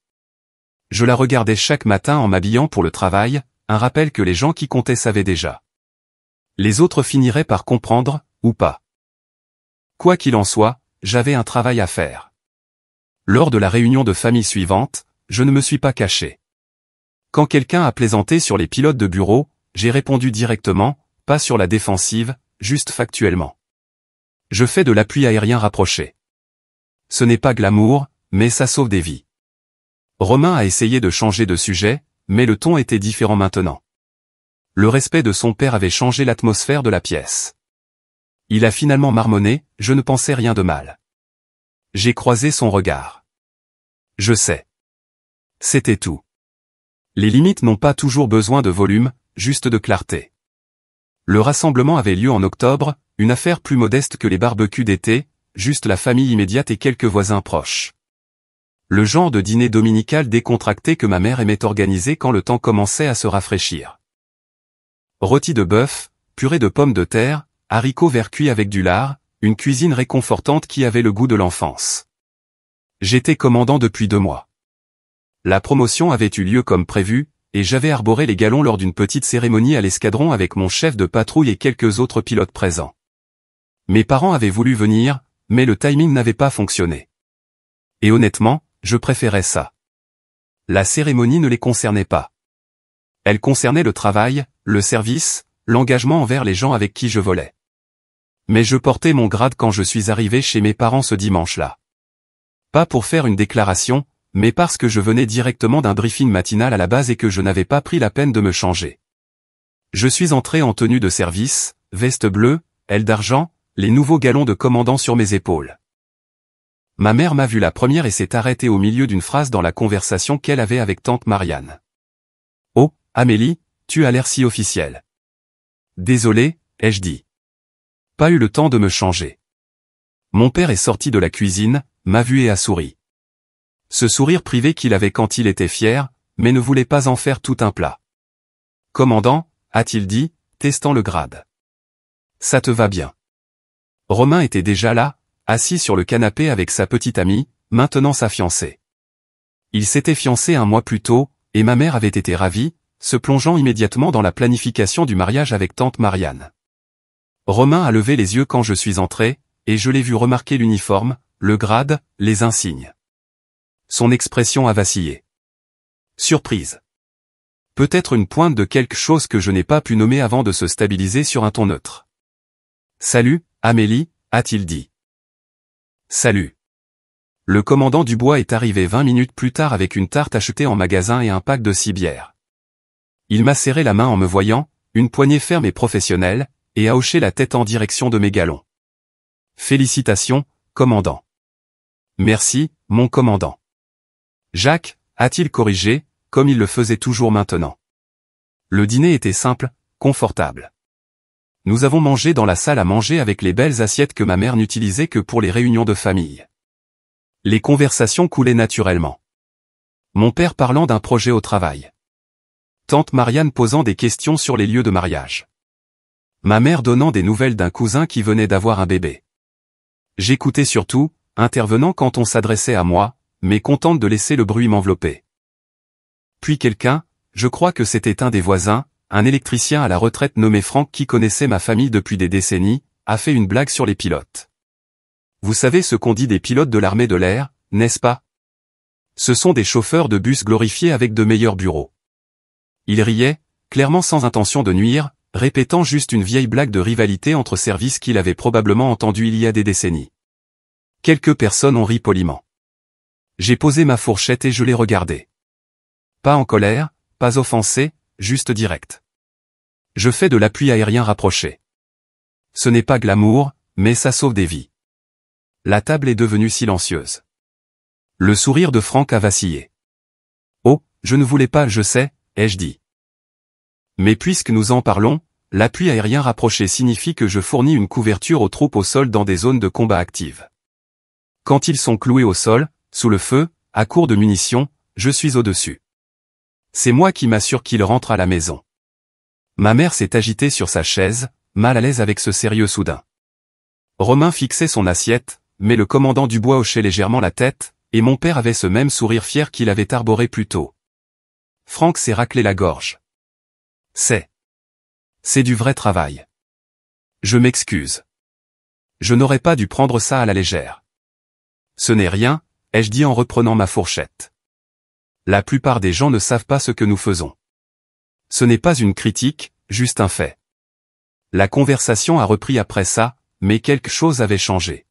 Je la regardais chaque matin en m'habillant pour le travail, un rappel que les gens qui comptaient savaient déjà. Les autres finiraient par comprendre, ou pas. Quoi qu'il en soit, j'avais un travail à faire. Lors de la réunion de famille suivante, je ne me suis pas caché. Quand quelqu'un a plaisanté sur les pilotes de bureau, j'ai répondu directement, pas sur la défensive, juste factuellement. Je fais de l'appui aérien rapproché. Ce n'est pas glamour, mais ça sauve des vies. Romain a essayé de changer de sujet, mais le ton était différent maintenant. Le respect de son père avait changé l'atmosphère de la pièce. Il a finalement marmonné, je ne pensais rien de mal. J'ai croisé son regard. Je sais. C'était tout. Les limites n'ont pas toujours besoin de volume, juste de clarté. Le rassemblement avait lieu en octobre, une affaire plus modeste que les barbecues d'été, juste la famille immédiate et quelques voisins proches. Le genre de dîner dominical décontracté que ma mère aimait organiser quand le temps commençait à se rafraîchir. Rôti de bœuf, purée de pommes de terre, haricots verts cuits avec du lard, une cuisine réconfortante qui avait le goût de l'enfance. J'étais commandant depuis 2 mois. La promotion avait eu lieu comme prévu, et j'avais arboré les galons lors d'une petite cérémonie à l'escadron avec mon chef de patrouille et quelques autres pilotes présents. Mes parents avaient voulu venir, mais le timing n'avait pas fonctionné. Et honnêtement, je préférais ça. La cérémonie ne les concernait pas. Elle concernait le travail, le service, l'engagement envers les gens avec qui je volais. Mais je portais mon grade quand je suis arrivé chez mes parents ce dimanche-là. Pas pour faire une déclaration, mais parce que je venais directement d'un briefing matinal à la base et que je n'avais pas pris la peine de me changer. Je suis entré en tenue de service, veste bleue, aile d'argent, les nouveaux galons de commandant sur mes épaules. Ma mère m'a vu la première et s'est arrêtée au milieu d'une phrase dans la conversation qu'elle avait avec tante Marianne. « Oh, Amélie, tu as l'air si officielle. »« Désolé, ai-je dit. Pas eu le temps de me changer. » Mon père est sorti de la cuisine, m'a vu et a souri. Ce sourire privé qu'il avait quand il était fier, mais ne voulait pas en faire tout un plat. « Commandant, a-t-il dit, testant le grade. Ça te va bien. » Romain était déjà là, assis sur le canapé avec sa petite amie, maintenant sa fiancée. Il s'était fiancé 1 mois plus tôt, et ma mère avait été ravie, se plongeant immédiatement dans la planification du mariage avec tante Marianne. Romain a levé les yeux quand je suis entré, et je l'ai vu remarquer l'uniforme, le grade, les insignes. Son expression a vacillé. Surprise. Peut-être une pointe de quelque chose que je n'ai pas pu nommer avant de se stabiliser sur un ton neutre. « Salut, Amélie », a-t-il dit. « Salut. » Le commandant Dubois est arrivé 20 minutes plus tard avec une tarte achetée en magasin et un pack de 6 bières. Il m'a serré la main en me voyant, une poignée ferme et professionnelle, et a hoché la tête en direction de mes galons. « Félicitations, commandant. »« Merci, mon commandant. » Jacques, a-t-il corrigé, comme il le faisait toujours maintenant. Le dîner était simple, confortable. Nous avons mangé dans la salle à manger avec les belles assiettes que ma mère n'utilisait que pour les réunions de famille. Les conversations coulaient naturellement. Mon père parlant d'un projet au travail. Tante Marianne posant des questions sur les lieux de mariage. Ma mère donnant des nouvelles d'un cousin qui venait d'avoir un bébé. J'écoutais surtout, intervenant quand on s'adressait à moi, mais contente de laisser le bruit m'envelopper. Puis quelqu'un, je crois que c'était un des voisins, un électricien à la retraite nommé Franck qui connaissait ma famille depuis des décennies, a fait une blague sur les pilotes. Vous savez ce qu'on dit des pilotes de l'armée de l'air, n'est-ce pas? Ce sont des chauffeurs de bus glorifiés avec de meilleurs bureaux. Il riait, clairement sans intention de nuire, répétant juste une vieille blague de rivalité entre services qu'il avait probablement entendu il y a des décennies. Quelques personnes ont ri poliment. J'ai posé ma fourchette et je l'ai regardé. Pas en colère, pas offensé, juste direct. Je fais de l'appui aérien rapproché. Ce n'est pas glamour, mais ça sauve des vies. La table est devenue silencieuse. Le sourire de Franck a vacillé. Oh, je ne voulais pas, je sais, ai-je dit. Mais puisque nous en parlons, l'appui aérien rapproché signifie que je fournis une couverture aux troupes au sol dans des zones de combat actives. Quand ils sont cloués au sol, sous le feu, à court de munitions, je suis au-dessus. C'est moi qui m'assure qu'ils rentrent à la maison. Ma mère s'est agitée sur sa chaise, mal à l'aise avec ce sérieux soudain. Romain fixait son assiette, mais le commandant Dubois hochait légèrement la tête, et mon père avait ce même sourire fier qu'il avait arboré plus tôt. Franck s'est raclé la gorge. C'est du vrai travail. Je m'excuse. Je n'aurais pas dû prendre ça à la légère. Ce n'est rien, ai-je dit en reprenant ma fourchette. La plupart des gens ne savent pas ce que nous faisons. Ce n'est pas une critique, juste un fait. La conversation a repris après ça, mais quelque chose avait changé.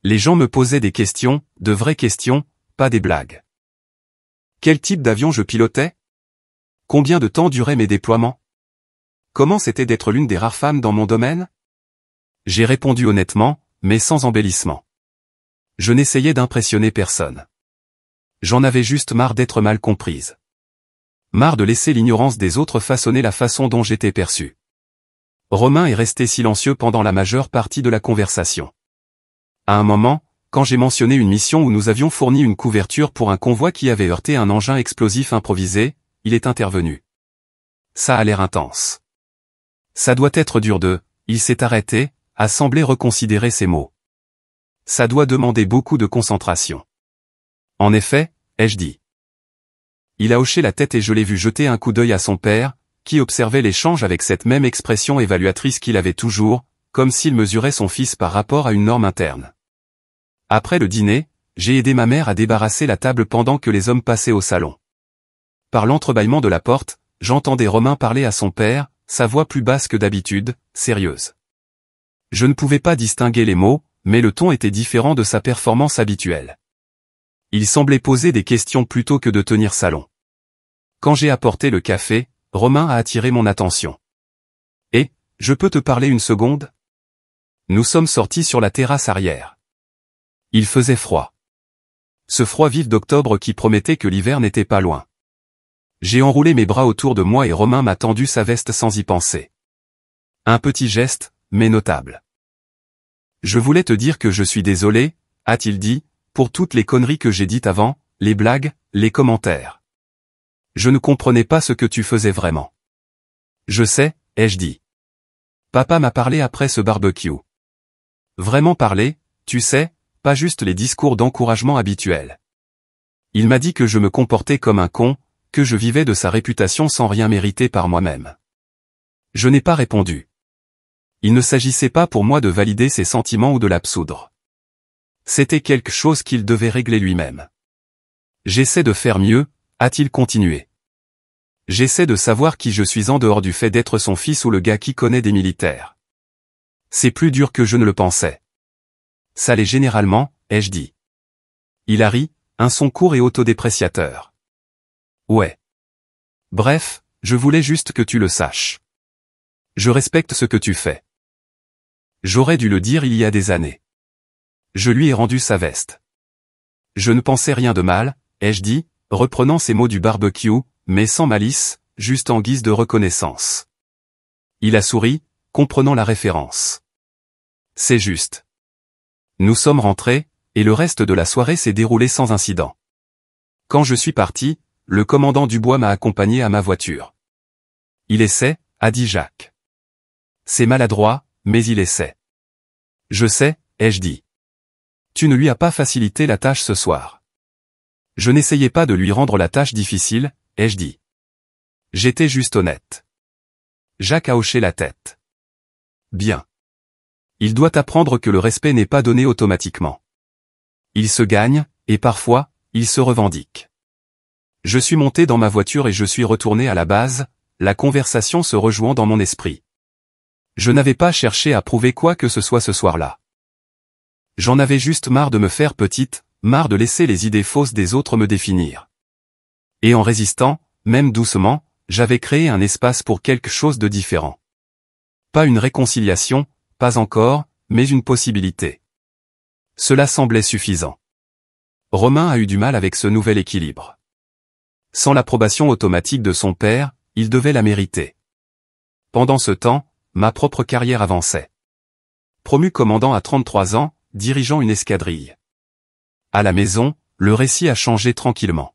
Les gens me posaient des questions, de vraies questions, pas des blagues. Quel type d'avion je pilotais? Combien de temps duraient mes déploiements? Comment c'était d'être l'une des rares femmes dans mon domaine? J'ai répondu honnêtement, mais sans embellissement. Je n'essayais d'impressionner personne. J'en avais juste marre d'être mal comprise. Marre de laisser l'ignorance des autres façonner la façon dont j'étais perçu. Romain est resté silencieux pendant la majeure partie de la conversation. À un moment, quand j'ai mentionné une mission où nous avions fourni une couverture pour un convoi qui avait heurté un engin explosif improvisé, il est intervenu. Ça a l'air intense. Ça doit être dur de... Il s'est arrêté, a semblé reconsidérer ses mots. Ça doit demander beaucoup de concentration. En effet, ai-je dit. Il a hoché la tête et je l'ai vu jeter un coup d'œil à son père, qui observait l'échange avec cette même expression évaluatrice qu'il avait toujours, comme s'il mesurait son fils par rapport à une norme interne. Après le dîner, j'ai aidé ma mère à débarrasser la table pendant que les hommes passaient au salon. Par l'entrebâillement de la porte, j'entendais Romain parler à son père, sa voix plus basse que d'habitude, sérieuse. Je ne pouvais pas distinguer les mots, mais le ton était différent de sa performance habituelle. Il semblait poser des questions plutôt que de tenir salon. Quand j'ai apporté le café, Romain a attiré mon attention. « Eh, je peux te parler une seconde ?» Nous sommes sortis sur la terrasse arrière. Il faisait froid. Ce froid vif d'octobre qui promettait que l'hiver n'était pas loin. J'ai enroulé mes bras autour de moi et Romain m'a tendu sa veste sans y penser. Un petit geste, mais notable. « Je voulais te dire que je suis désolé, » a-t-il dit, pour toutes les conneries que j'ai dites avant, les blagues, les commentaires. Je ne comprenais pas ce que tu faisais vraiment. Je sais, ai-je dit. Papa m'a parlé après ce barbecue. Vraiment parlé, tu sais, pas juste les discours d'encouragement habituels. Il m'a dit que je me comportais comme un con, que je vivais de sa réputation sans rien mériter par moi-même. Je n'ai pas répondu. Il ne s'agissait pas pour moi de valider ses sentiments ou de l'absoudre. C'était quelque chose qu'il devait régler lui-même. J'essaie de faire mieux, a-t-il continué. J'essaie de savoir qui je suis en dehors du fait d'être son fils ou le gars qui connaît des militaires. C'est plus dur que je ne le pensais. Ça l'est généralement, ai-je dit. Il a ri, un son court et autodépréciateur. Ouais. Bref, je voulais juste que tu le saches. Je respecte ce que tu fais. J'aurais dû le dire il y a des années. Je lui ai rendu sa veste. Je ne pensais rien de mal, ai-je dit, reprenant ces mots du barbecue, mais sans malice, juste en guise de reconnaissance. Il a souri, comprenant la référence. C'est juste. Nous sommes rentrés, et le reste de la soirée s'est déroulé sans incident. Quand je suis parti, le commandant Dubois m'a accompagné à ma voiture. Il essaie, a dit Jacques. C'est maladroit, mais il essaie. Je sais, ai-je dit. Tu ne lui as pas facilité la tâche ce soir. Je n'essayais pas de lui rendre la tâche difficile, ai-je dit. J'étais juste honnête. Jacques a hoché la tête. Bien. Il doit apprendre que le respect n'est pas donné automatiquement. Il se gagne, et parfois, il se revendique. Je suis monté dans ma voiture et je suis retourné à la base, la conversation se rejoignant dans mon esprit. Je n'avais pas cherché à prouver quoi que ce soit ce soir-là. J'en avais juste marre de me faire petite, marre de laisser les idées fausses des autres me définir. Et en résistant, même doucement, j'avais créé un espace pour quelque chose de différent. Pas une réconciliation, pas encore, mais une possibilité. Cela semblait suffisant. Romain a eu du mal avec ce nouvel équilibre. Sans l'approbation automatique de son père, il devait la mériter. Pendant ce temps, ma propre carrière avançait. Promu commandant à 33 ans, dirigeant une escadrille. À la maison, le récit a changé tranquillement.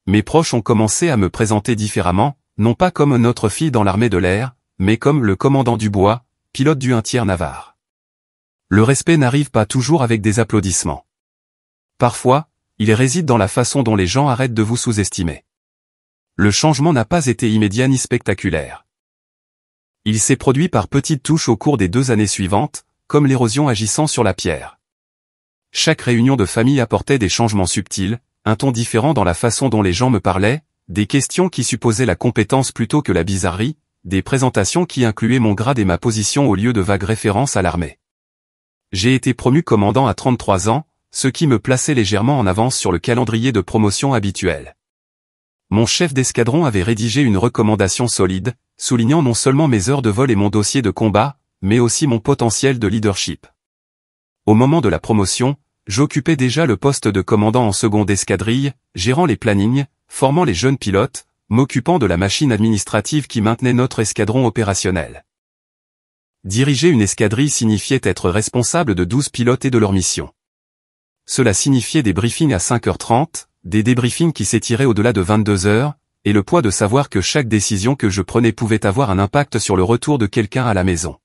Mes proches ont commencé à me présenter différemment, non pas comme notre fille dans l'armée de l'air, mais comme le commandant Dubois, pilote du 1/3 Navarre. Le respect n'arrive pas toujours avec des applaudissements. Parfois, il réside dans la façon dont les gens arrêtent de vous sous-estimer. Le changement n'a pas été immédiat ni spectaculaire. Il s'est produit par petites touches au cours des 2 années suivantes, comme l'érosion agissant sur la pierre. Chaque réunion de famille apportait des changements subtils, un ton différent dans la façon dont les gens me parlaient, des questions qui supposaient la compétence plutôt que la bizarrerie, des présentations qui incluaient mon grade et ma position au lieu de vagues références à l'armée. J'ai été promu commandant à 33 ans, ce qui me plaçait légèrement en avance sur le calendrier de promotion habituel. Mon chef d'escadron avait rédigé une recommandation solide, soulignant non seulement mes heures de vol et mon dossier de combat, mais aussi mon potentiel de leadership. Au moment de la promotion, j'occupais déjà le poste de commandant en seconde escadrille, gérant les plannings, formant les jeunes pilotes, m'occupant de la machine administrative qui maintenait notre escadron opérationnel. Diriger une escadrille signifiait être responsable de 12 pilotes et de leur mission. Cela signifiait des briefings à 5h30, des débriefings qui s'étiraient au-delà de 22h, et le poids de savoir que chaque décision que je prenais pouvait avoir un impact sur le retour de quelqu'un à la maison.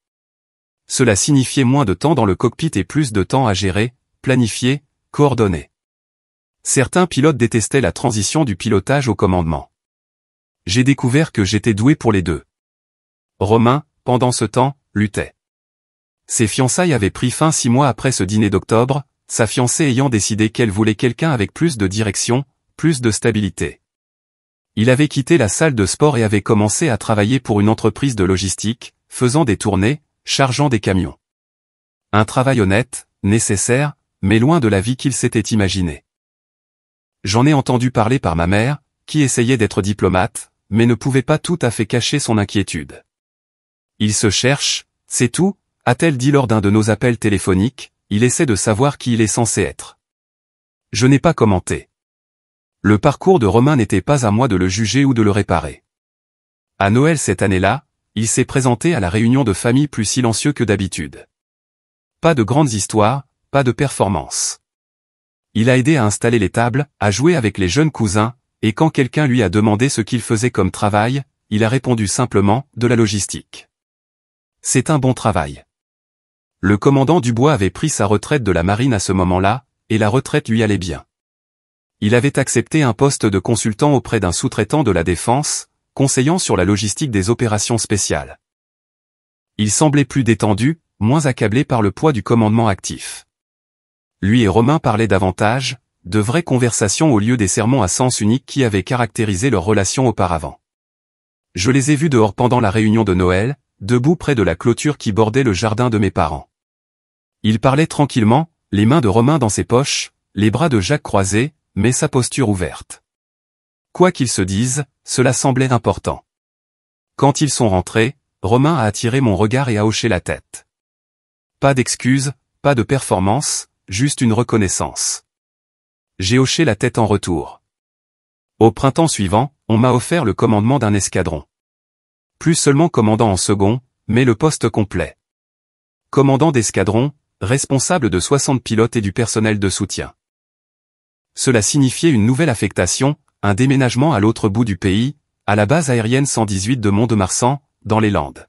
Cela signifiait moins de temps dans le cockpit et plus de temps à gérer, planifier, coordonner. Certains pilotes détestaient la transition du pilotage au commandement. J'ai découvert que j'étais doué pour les deux. Romain, pendant ce temps, luttait. Ses fiançailles avaient pris fin 6 mois après ce dîner d'octobre, sa fiancée ayant décidé qu'elle voulait quelqu'un avec plus de direction, plus de stabilité. Il avait quitté la salle de sport et avait commencé à travailler pour une entreprise de logistique, faisant des tournées, chargeant des camions. Un travail honnête, nécessaire, mais loin de la vie qu'il s'était imaginée. J'en ai entendu parler par ma mère, qui essayait d'être diplomate, mais ne pouvait pas tout à fait cacher son inquiétude. Il se cherche, c'est tout, a-t-elle dit lors d'un de nos appels téléphoniques, il essaie de savoir qui il est censé être. Je n'ai pas commenté. Le parcours de Romain n'était pas à moi de le juger ou de le réparer. À Noël cette année-là, il s'est présenté à la réunion de famille plus silencieux que d'habitude. Pas de grandes histoires, pas de performances. Il a aidé à installer les tables, à jouer avec les jeunes cousins, et quand quelqu'un lui a demandé ce qu'il faisait comme travail, il a répondu simplement, de la logistique. C'est un bon travail. Le commandant Dubois avait pris sa retraite de la marine à ce moment-là, et la retraite lui allait bien. Il avait accepté un poste de consultant auprès d'un sous-traitant de la défense, conseillant sur la logistique des opérations spéciales. Il semblait plus détendu, moins accablé par le poids du commandement actif. Lui et Romain parlaient davantage, de vraies conversations au lieu des sermons à sens unique qui avaient caractérisé leur relation auparavant. Je les ai vus dehors pendant la réunion de Noël, debout près de la clôture qui bordait le jardin de mes parents. Il parlait tranquillement, les mains de Romain dans ses poches, les bras de Jacques croisés, mais sa posture ouverte. Quoi qu'ils se disent, cela semblait important. Quand ils sont rentrés, Romain a attiré mon regard et a hoché la tête. Pas d'excuses, pas de performance, juste une reconnaissance. J'ai hoché la tête en retour. Au printemps suivant, on m'a offert le commandement d'un escadron. Plus seulement commandant en second, mais le poste complet. Commandant d'escadron, responsable de 60 pilotes et du personnel de soutien. Cela signifiait une nouvelle affectation, un déménagement à l'autre bout du pays, à la base aérienne 118 de Mont-de-Marsan, dans les Landes.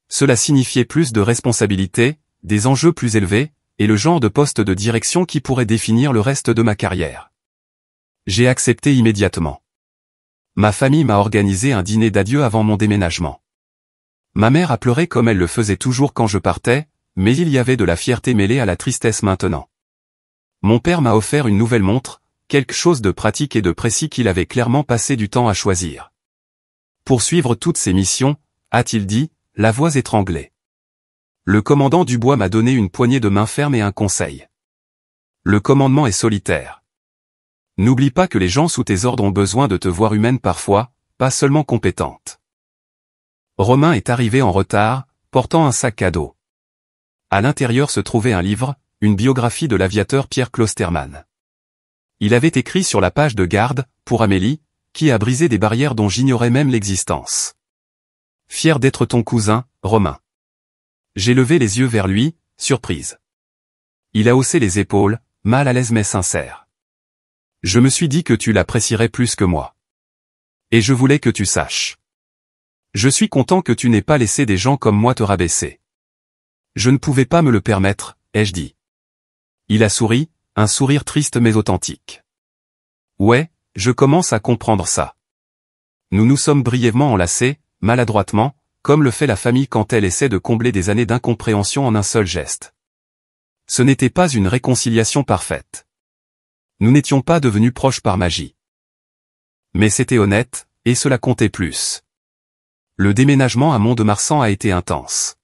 Cela signifiait plus de responsabilités, des enjeux plus élevés, et le genre de poste de direction qui pourrait définir le reste de ma carrière. J'ai accepté immédiatement. Ma famille m'a organisé un dîner d'adieu avant mon déménagement. Ma mère a pleuré comme elle le faisait toujours quand je partais, mais il y avait de la fierté mêlée à la tristesse maintenant. Mon père m'a offert une nouvelle montre, quelque chose de pratique et de précis qu'il avait clairement passé du temps à choisir. Pour suivre toutes ses missions, a-t-il dit, la voix étranglée. Le commandant Dubois m'a donné une poignée de main ferme et un conseil. Le commandement est solitaire. N'oublie pas que les gens sous tes ordres ont besoin de te voir humaine parfois, pas seulement compétente. Romain est arrivé en retard, portant un sac à dos. À l'intérieur se trouvait un livre, une biographie de l'aviateur Pierre Klosterman. Il avait écrit sur la page de garde, pour Amélie, qui a brisé des barrières dont j'ignorais même l'existence. Fier d'être ton cousin, Romain. J'ai levé les yeux vers lui, surprise. Il a haussé les épaules, mal à l'aise mais sincère. Je me suis dit que tu l'apprécierais plus que moi. Et je voulais que tu saches. Je suis content que tu n'aies pas laissé des gens comme moi te rabaisser. Je ne pouvais pas me le permettre, ai-je dit. Il a souri, un sourire triste mais authentique. Ouais, je commence à comprendre ça. Nous nous sommes brièvement enlacés, maladroitement, comme le fait la famille quand elle essaie de combler des années d'incompréhension en un seul geste. Ce n'était pas une réconciliation parfaite. Nous n'étions pas devenus proches par magie. Mais c'était honnête, et cela comptait plus. Le déménagement à Mont-de-Marsan a été intense.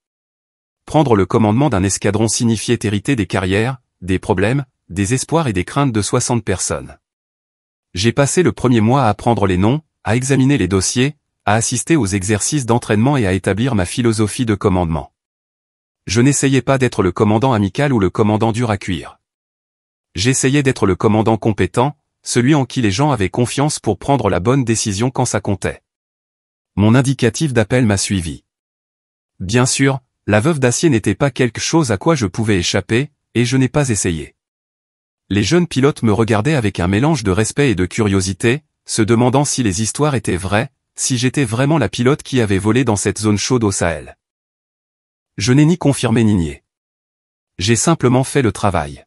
Prendre le commandement d'un escadron signifiait hériter des carrières, des problèmes, des espoirs et des craintes de 60 personnes. J'ai passé le premier mois à apprendre les noms, à examiner les dossiers, à assister aux exercices d'entraînement et à établir ma philosophie de commandement. Je n'essayais pas d'être le commandant amical ou le commandant dur à cuire. J'essayais d'être le commandant compétent, celui en qui les gens avaient confiance pour prendre la bonne décision quand ça comptait. Mon indicatif d'appel m'a suivi. Bien sûr, la veuve d'acier n'était pas quelque chose à quoi je pouvais échapper, et je n'ai pas essayé. Les jeunes pilotes me regardaient avec un mélange de respect et de curiosité, se demandant si les histoires étaient vraies, si j'étais vraiment la pilote qui avait volé dans cette zone chaude au Sahel. Je n'ai ni confirmé ni nié. J'ai simplement fait le travail.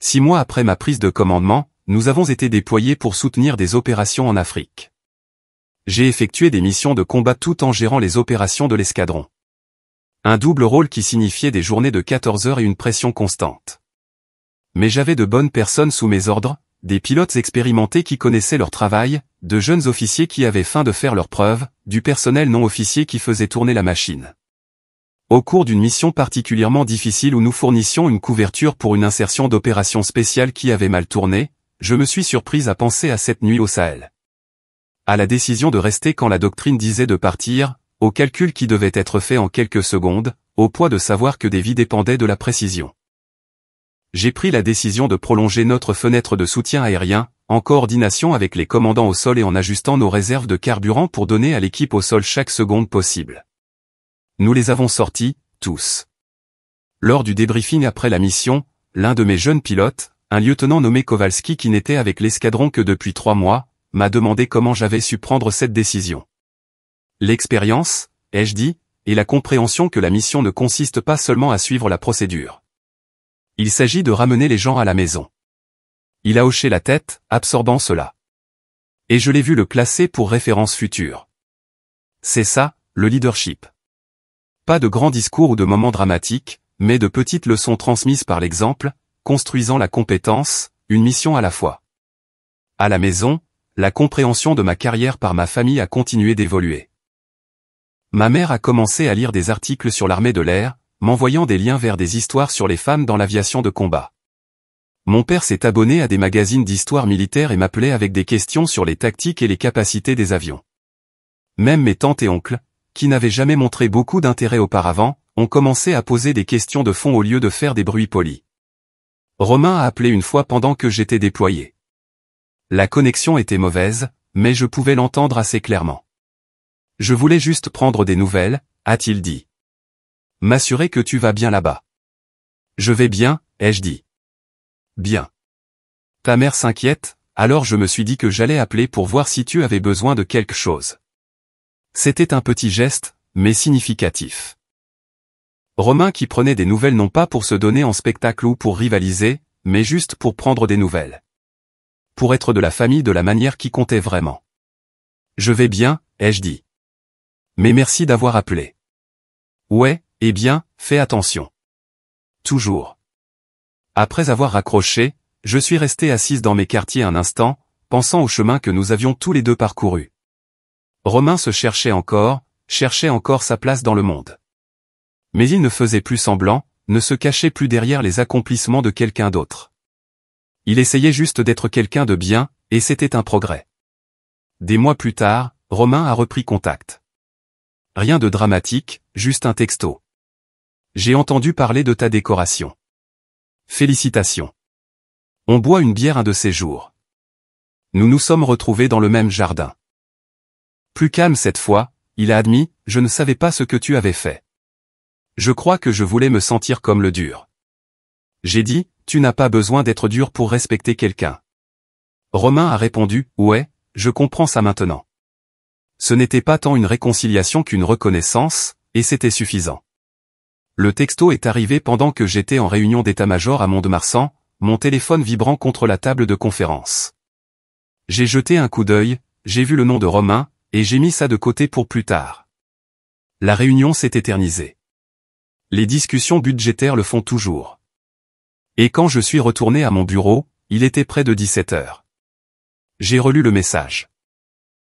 6 mois après ma prise de commandement, nous avons été déployés pour soutenir des opérations en Afrique. J'ai effectué des missions de combat tout en gérant les opérations de l'escadron. Un double rôle qui signifiait des journées de 14 heures et une pression constante. Mais j'avais de bonnes personnes sous mes ordres, des pilotes expérimentés qui connaissaient leur travail, de jeunes officiers qui avaient faim de faire leurs preuves, du personnel non officier qui faisait tourner la machine. Au cours d'une mission particulièrement difficile où nous fournissions une couverture pour une insertion d'opération spéciale qui avait mal tourné, je me suis surprise à penser à cette nuit au Sahel. À la décision de rester quand la doctrine disait de partir, au calcul qui devait être fait en quelques secondes, au poids de savoir que des vies dépendaient de la précision. J'ai pris la décision de prolonger notre fenêtre de soutien aérien, en coordination avec les commandants au sol et en ajustant nos réserves de carburant pour donner à l'équipe au sol chaque seconde possible. Nous les avons sortis, tous. Lors du débriefing après la mission, l'un de mes jeunes pilotes, un lieutenant nommé Kowalski qui n'était avec l'escadron que depuis 3 mois, m'a demandé comment j'avais su prendre cette décision. L'expérience, ai-je dit, et la compréhension que la mission ne consiste pas seulement à suivre la procédure. Il s'agit de ramener les gens à la maison. Il a hoché la tête, absorbant cela. Et je l'ai vu le classer pour référence future. C'est ça, le leadership. Pas de grands discours ou de moments dramatiques, mais de petites leçons transmises par l'exemple, construisant la compétence, une mission à la fois. À la maison, la compréhension de ma carrière par ma famille a continué d'évoluer. Ma mère a commencé à lire des articles sur l'armée de l'air, m'envoyant des liens vers des histoires sur les femmes dans l'aviation de combat. Mon père s'est abonné à des magazines d'histoire militaire et m'appelait avec des questions sur les tactiques et les capacités des avions. Même mes tantes et oncles, qui n'avaient jamais montré beaucoup d'intérêt auparavant, ont commencé à poser des questions de fond au lieu de faire des bruits polis. Romain a appelé une fois pendant que j'étais déployé. La connexion était mauvaise, mais je pouvais l'entendre assez clairement. Je voulais juste prendre des nouvelles, a-t-il dit. M'assurer que tu vas bien là-bas. Je vais bien, ai-je dit. Bien. Ta mère s'inquiète, alors je me suis dit que j'allais appeler pour voir si tu avais besoin de quelque chose. C'était un petit geste, mais significatif. Romain qui prenait des nouvelles non pas pour se donner en spectacle ou pour rivaliser, mais juste pour prendre des nouvelles. Pour être de la famille de la manière qui comptait vraiment. Je vais bien, ai-je dit. Mais merci d'avoir appelé. Ouais, eh bien, fais attention. Toujours. Après avoir raccroché, je suis resté assise dans mes quartiers un instant, pensant au chemin que nous avions tous les deux parcouru. Romain se cherchait encore sa place dans le monde. Mais il ne faisait plus semblant, ne se cachait plus derrière les accomplissements de quelqu'un d'autre. Il essayait juste d'être quelqu'un de bien, et c'était un progrès. Des mois plus tard, Romain a repris contact. Rien de dramatique, juste un texto. J'ai entendu parler de ta décoration. Félicitations. On boit une bière un de ces jours. Nous nous sommes retrouvés dans le même jardin. Plus calme cette fois, il a admis, je ne savais pas ce que tu avais fait. Je crois que je voulais me sentir comme le dur. J'ai dit, tu n'as pas besoin d'être dur pour respecter quelqu'un. Romain a répondu, ouais, je comprends ça maintenant. Ce n'était pas tant une réconciliation qu'une reconnaissance, et c'était suffisant. Le texto est arrivé pendant que j'étais en réunion d'état-major à Mont-de-Marsan, mon téléphone vibrant contre la table de conférence. J'ai jeté un coup d'œil, j'ai vu le nom de Romain, et j'ai mis ça de côté pour plus tard. La réunion s'est éternisée. Les discussions budgétaires le font toujours. Et quand je suis retourné à mon bureau, il était près de 17 heures. J'ai relu le message.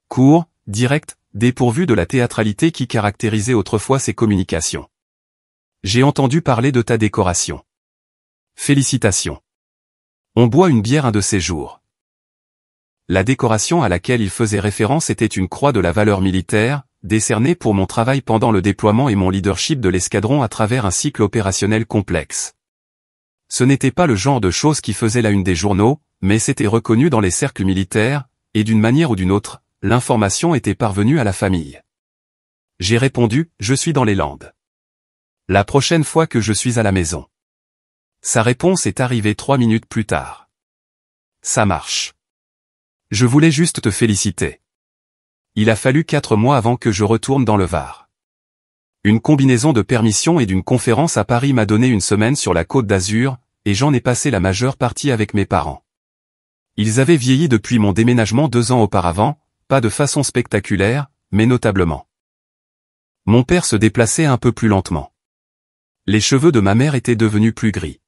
Court, direct, dépourvu de la théâtralité qui caractérisait autrefois ses communications. J'ai entendu parler de ta décoration. Félicitations. On boit une bière un de ces jours. La décoration à laquelle il faisait référence était une croix de la valeur militaire, décernée pour mon travail pendant le déploiement et mon leadership de l'escadron à travers un cycle opérationnel complexe. Ce n'était pas le genre de choses qui faisait la une des journaux, mais c'était reconnu dans les cercles militaires, et d'une manière ou d'une autre, l'information était parvenue à la famille. J'ai répondu, je suis dans les Landes. La prochaine fois que je suis à la maison. Sa réponse est arrivée 3 minutes plus tard. Ça marche. Je voulais juste te féliciter. Il a fallu 4 mois avant que je retourne dans le Var. Une combinaison de permissions et d'une conférence à Paris m'a donné une semaine sur la Côte d'Azur, et j'en ai passé la majeure partie avec mes parents. Ils avaient vieilli depuis mon déménagement 2 ans auparavant, pas de façon spectaculaire, mais notablement. Mon père se déplaçait un peu plus lentement. Les cheveux de ma mère étaient devenus plus gris.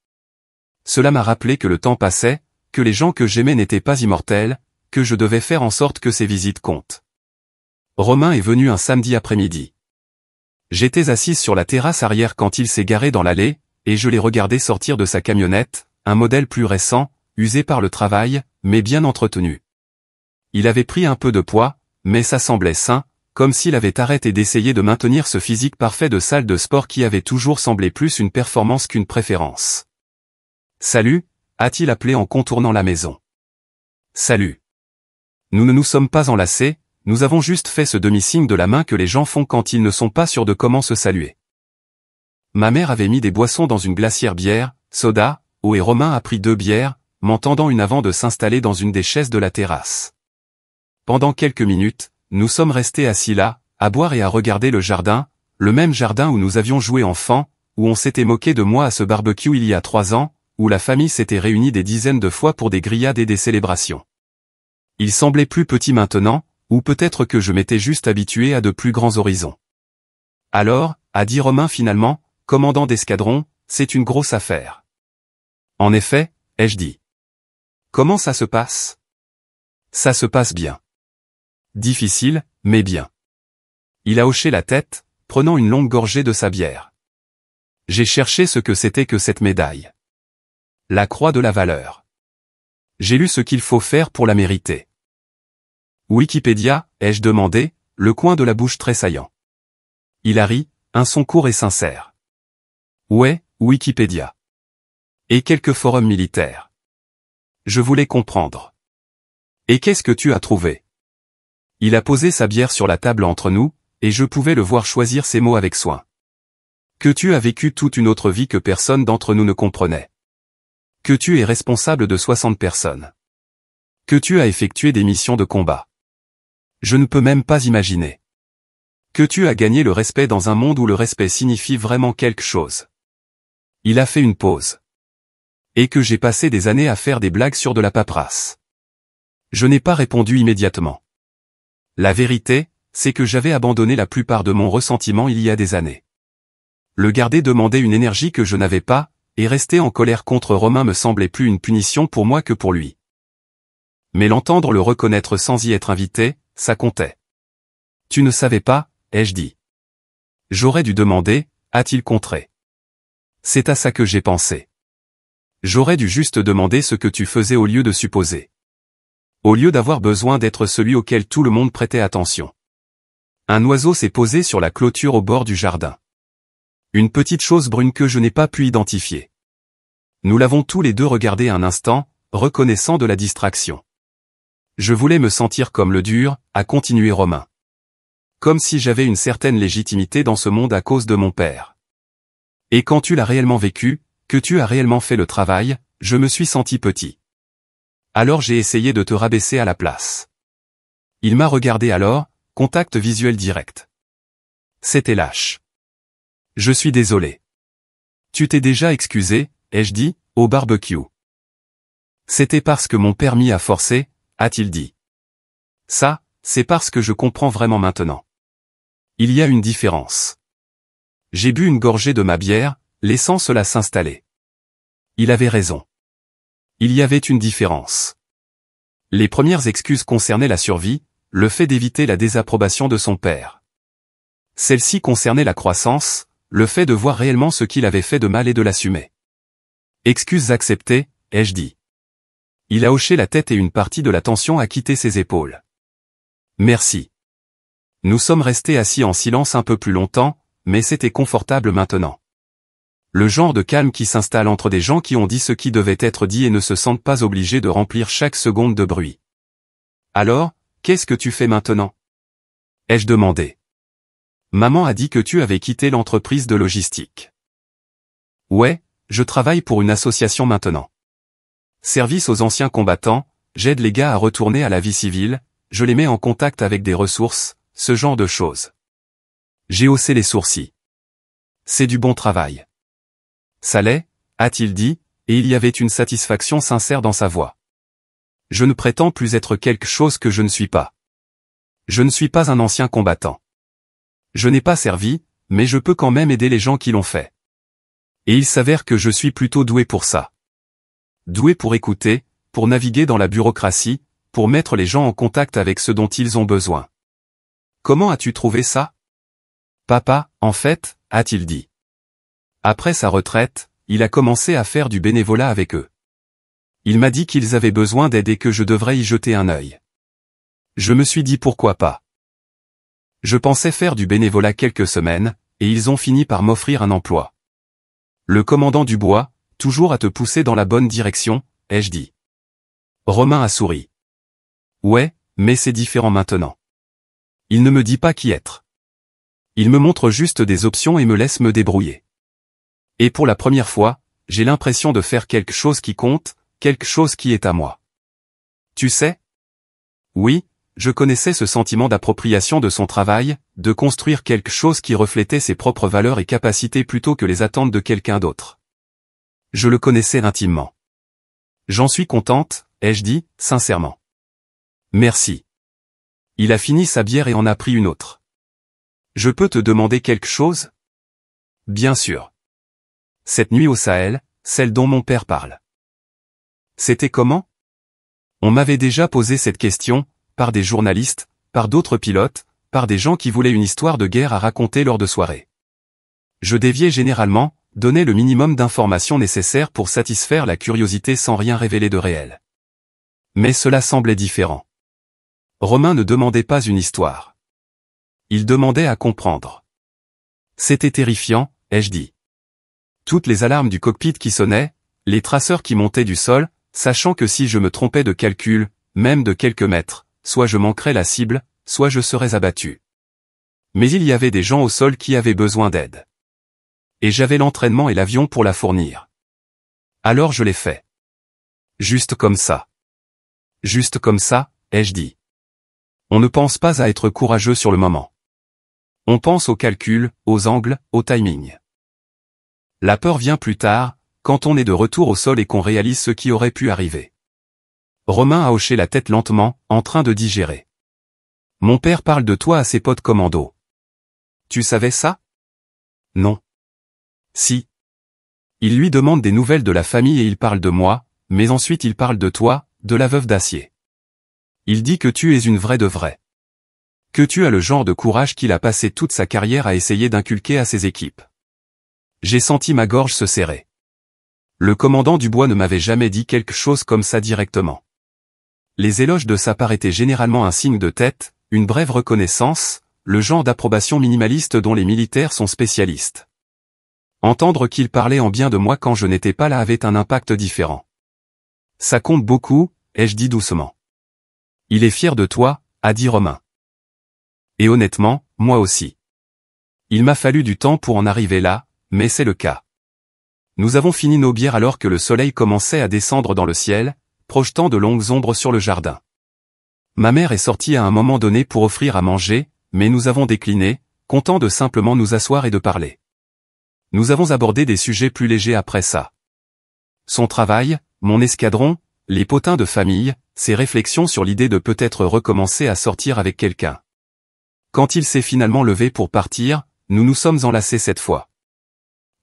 Cela m'a rappelé que le temps passait, que les gens que j'aimais n'étaient pas immortels, que je devais faire en sorte que ces visites comptent. Romain est venu un samedi après-midi. J'étais assise sur la terrasse arrière quand il s'est garé dans l'allée, et je l'ai regardé sortir de sa camionnette, un modèle plus récent, usé par le travail, mais bien entretenu. Il avait pris un peu de poids, mais ça semblait sain, comme s'il avait arrêté d'essayer de maintenir ce physique parfait de salle de sport qui avait toujours semblé plus une performance qu'une préférence. « Salut », a-t-il appelé en contournant la maison. « Salut. Nous ne nous sommes pas enlacés, nous avons juste fait ce demi-signe de la main que les gens font quand ils ne sont pas sûrs de comment se saluer. » Ma mère avait mis des boissons dans une glacière bière, soda, eau et Romain a pris 2 bières, m'en tendant une avant de s'installer dans une des chaises de la terrasse. Pendant quelques minutes, nous sommes restés assis là, à boire et à regarder le jardin, le même jardin où nous avions joué enfant, où on s'était moqué de moi à ce barbecue il y a 3 ans, où la famille s'était réunie des dizaines de fois pour des grillades et des célébrations. Il semblait plus petit maintenant, ou peut-être que je m'étais juste habitué à de plus grands horizons. Alors, a dit Romain finalement, commandant d'escadron, c'est une grosse affaire. En effet, ai-je dit. Comment ça se passe? Ça se passe bien. Difficile, mais bien. Il a hoché la tête, prenant une longue gorgée de sa bière. J'ai cherché ce que c'était que cette médaille. La croix de la valeur. J'ai lu ce qu'il faut faire pour la mériter. Wikipédia, ai-je demandé, le coin de la bouche tressaillant. Il a ri, un son court et sincère. Ouais, Wikipédia. Et quelques forums militaires. Je voulais comprendre. Et qu'est-ce que tu as trouvé? Il a posé sa bière sur la table entre nous, et je pouvais le voir choisir ses mots avec soin. Que tu as vécu toute une autre vie que personne d'entre nous ne comprenait. Que tu es responsable de 60 personnes. Que tu as effectué des missions de combat. Je ne peux même pas imaginer. Que tu as gagné le respect dans un monde où le respect signifie vraiment quelque chose. Il a fait une pause. Et que j'ai passé des années à faire des blagues sur de la paperasse. Je n'ai pas répondu immédiatement. La vérité, c'est que j'avais abandonné la plupart de mon ressentiment il y a des années. Le garder demandait une énergie que je n'avais pas, et rester en colère contre Romain me semblait plus une punition pour moi que pour lui. Mais l'entendre le reconnaître sans y être invité, ça comptait. Tu ne savais pas, ai-je dit. J'aurais dû demander, a-t-il contré. C'est à ça que j'ai pensé. J'aurais dû juste demander ce que tu faisais au lieu de supposer. Au lieu d'avoir besoin d'être celui auquel tout le monde prêtait attention. Un oiseau s'est posé sur la clôture au bord du jardin. Une petite chose brune que je n'ai pas pu identifier. Nous l'avons tous les deux regardé un instant, reconnaissant de la distraction. Je voulais me sentir comme le dur, a continué Romain. Comme si j'avais une certaine légitimité dans ce monde à cause de mon père. Et quand tu l'as réellement vécu, que tu as réellement fait le travail, je me suis senti petit. Alors j'ai essayé de te rabaisser à la place. Il m'a regardé alors, contact visuel direct. C'était lâche. Je suis désolé. Tu t'es déjà excusé, ai-je dit, au barbecue. C'était parce que mon père m'y a forcé, a-t-il dit. Ça, c'est parce que je comprends vraiment maintenant. Il y a une différence. J'ai bu une gorgée de ma bière, laissant cela s'installer. Il avait raison. Il y avait une différence. Les premières excuses concernaient la survie, le fait d'éviter la désapprobation de son père. Celle-ci concernait la croissance, le fait de voir réellement ce qu'il avait fait de mal et de l'assumer. Excuses acceptées, ai-je dit. Il a hoché la tête et une partie de la tension a quitté ses épaules. Merci. Nous sommes restés assis en silence un peu plus longtemps, mais c'était confortable maintenant. Le genre de calme qui s'installe entre des gens qui ont dit ce qui devait être dit et ne se sentent pas obligés de remplir chaque seconde de bruit. Alors, qu'est-ce que tu fais maintenant? Ai-je demandé. Maman a dit que tu avais quitté l'entreprise de logistique. Ouais, je travaille pour une association maintenant. Service aux anciens combattants, j'aide les gars à retourner à la vie civile, je les mets en contact avec des ressources, ce genre de choses. J'ai haussé les sourcils. C'est du bon travail. Ça l'est, a-t-il dit, et il y avait une satisfaction sincère dans sa voix. Je ne prétends plus être quelque chose que je ne suis pas. Je ne suis pas un ancien combattant. Je n'ai pas servi, mais je peux quand même aider les gens qui l'ont fait. Et il s'avère que je suis plutôt doué pour ça. Doué pour écouter, pour naviguer dans la bureaucratie, pour mettre les gens en contact avec ce dont ils ont besoin. Comment as-tu trouvé ça? Papa, en fait, a-t-il dit. Après sa retraite, il a commencé à faire du bénévolat avec eux. Il m'a dit qu'ils avaient besoin d'aide et que je devrais y jeter un œil. Je me suis dit pourquoi pas. Je pensais faire du bénévolat quelques semaines, et ils ont fini par m'offrir un emploi. Le commandant Dubois, toujours à te pousser dans la bonne direction, ai-je dit. Romain a souri. Ouais, mais c'est différent maintenant. Il ne me dit pas qui être. Il me montre juste des options et me laisse me débrouiller. Et pour la première fois, j'ai l'impression de faire quelque chose qui compte, quelque chose qui est à moi. Tu sais? Oui, je connaissais ce sentiment d'appropriation de son travail, de construire quelque chose qui reflétait ses propres valeurs et capacités plutôt que les attentes de quelqu'un d'autre. Je le connaissais intimement. J'en suis contente, ai-je dit, sincèrement. Merci. Il a fini sa bière et en a pris une autre. Je peux te demander quelque chose? Bien sûr. Cette nuit au Sahel, celle dont mon père parle. C'était comment? On m'avait déjà posé cette question, par des journalistes, par d'autres pilotes, par des gens qui voulaient une histoire de guerre à raconter lors de soirées. Je déviais généralement, donnais le minimum d'informations nécessaires pour satisfaire la curiosité sans rien révéler de réel. Mais cela semblait différent. Romain ne demandait pas une histoire. Il demandait à comprendre. C'était terrifiant, ai-je dit. Toutes les alarmes du cockpit qui sonnaient, les traceurs qui montaient du sol, sachant que si je me trompais de calcul, même de quelques mètres, soit je manquerais la cible, soit je serais abattu. Mais il y avait des gens au sol qui avaient besoin d'aide. Et j'avais l'entraînement et l'avion pour la fournir. Alors je l'ai fait. Juste comme ça. Juste comme ça, ai-je dit. On ne pense pas à être courageux sur le moment. On pense au calcul, aux angles, au timing. La peur vient plus tard, quand on est de retour au sol et qu'on réalise ce qui aurait pu arriver. Romain a hoché la tête lentement, en train de digérer. Mon père parle de toi à ses potes commando. Tu savais ça? Non. Si. Il lui demande des nouvelles de la famille et il parle de moi, mais ensuite il parle de toi, de la veuve d'Acier. Il dit que tu es une vraie de vraie. Que tu as le genre de courage qu'il a passé toute sa carrière à essayer d'inculquer à ses équipes. J'ai senti ma gorge se serrer. Le commandant Dubois ne m'avait jamais dit quelque chose comme ça directement. Les éloges de sa part étaient généralement un signe de tête, une brève reconnaissance, le genre d'approbation minimaliste dont les militaires sont spécialistes. Entendre qu'il parlait en bien de moi quand je n'étais pas là avait un impact différent. Ça compte beaucoup, ai-je dit doucement. Il est fier de toi, a dit Romain. Et honnêtement, moi aussi. Il m'a fallu du temps pour en arriver là, mais c'est le cas. Nous avons fini nos bières alors que le soleil commençait à descendre dans le ciel, projetant de longues ombres sur le jardin. Ma mère est sortie à un moment donné pour offrir à manger, mais nous avons décliné, contents de simplement nous asseoir et de parler. Nous avons abordé des sujets plus légers après ça. Son travail, mon escadron, les potins de famille, ses réflexions sur l'idée de peut-être recommencer à sortir avec quelqu'un. Quand il s'est finalement levé pour partir, nous nous sommes enlacés cette fois.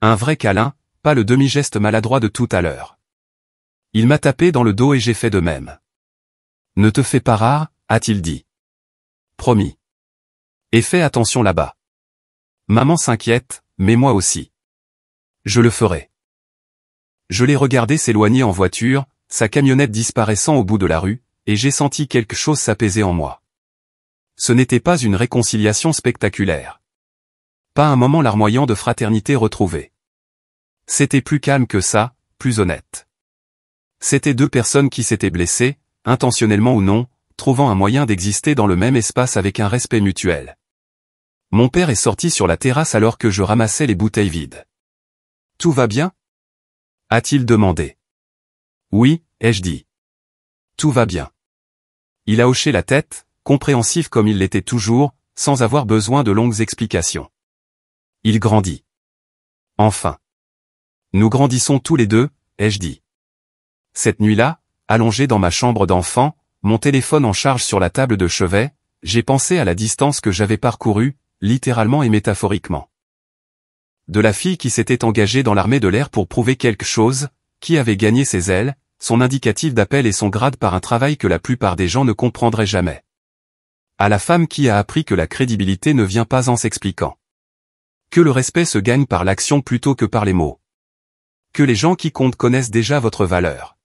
Un vrai câlin, pas le demi-geste maladroit de tout à l'heure. Il m'a tapé dans le dos et j'ai fait de même. Ne te fais pas rare, a-t-il dit. Promis. Et fais attention là-bas. Maman s'inquiète, mais moi aussi. Je le ferai. Je l'ai regardé s'éloigner en voiture, sa camionnette disparaissant au bout de la rue, et j'ai senti quelque chose s'apaiser en moi. Ce n'était pas une réconciliation spectaculaire. Pas un moment larmoyant de fraternité retrouvée. C'était plus calme que ça, plus honnête. C'était deux personnes qui s'étaient blessées, intentionnellement ou non, trouvant un moyen d'exister dans le même espace avec un respect mutuel. Mon père est sorti sur la terrasse alors que je ramassais les bouteilles vides. Tout va bien? A-t-il demandé. Oui, ai-je dit. Tout va bien. Il a hoché la tête, compréhensif comme il l'était toujours, sans avoir besoin de longues explications. Il grandit. Enfin. Nous grandissons tous les deux, ai-je dit. Cette nuit-là, allongé dans ma chambre d'enfant, mon téléphone en charge sur la table de chevet, j'ai pensé à la distance que j'avais parcourue, littéralement et métaphoriquement. De la fille qui s'était engagée dans l'armée de l'air pour prouver quelque chose, qui avait gagné ses ailes, son indicatif d'appel et son grade par un travail que la plupart des gens ne comprendraient jamais. À la femme qui a appris que la crédibilité ne vient pas en s'expliquant. Que le respect se gagne par l'action plutôt que par les mots. Que les gens qui comptent connaissent déjà votre valeur.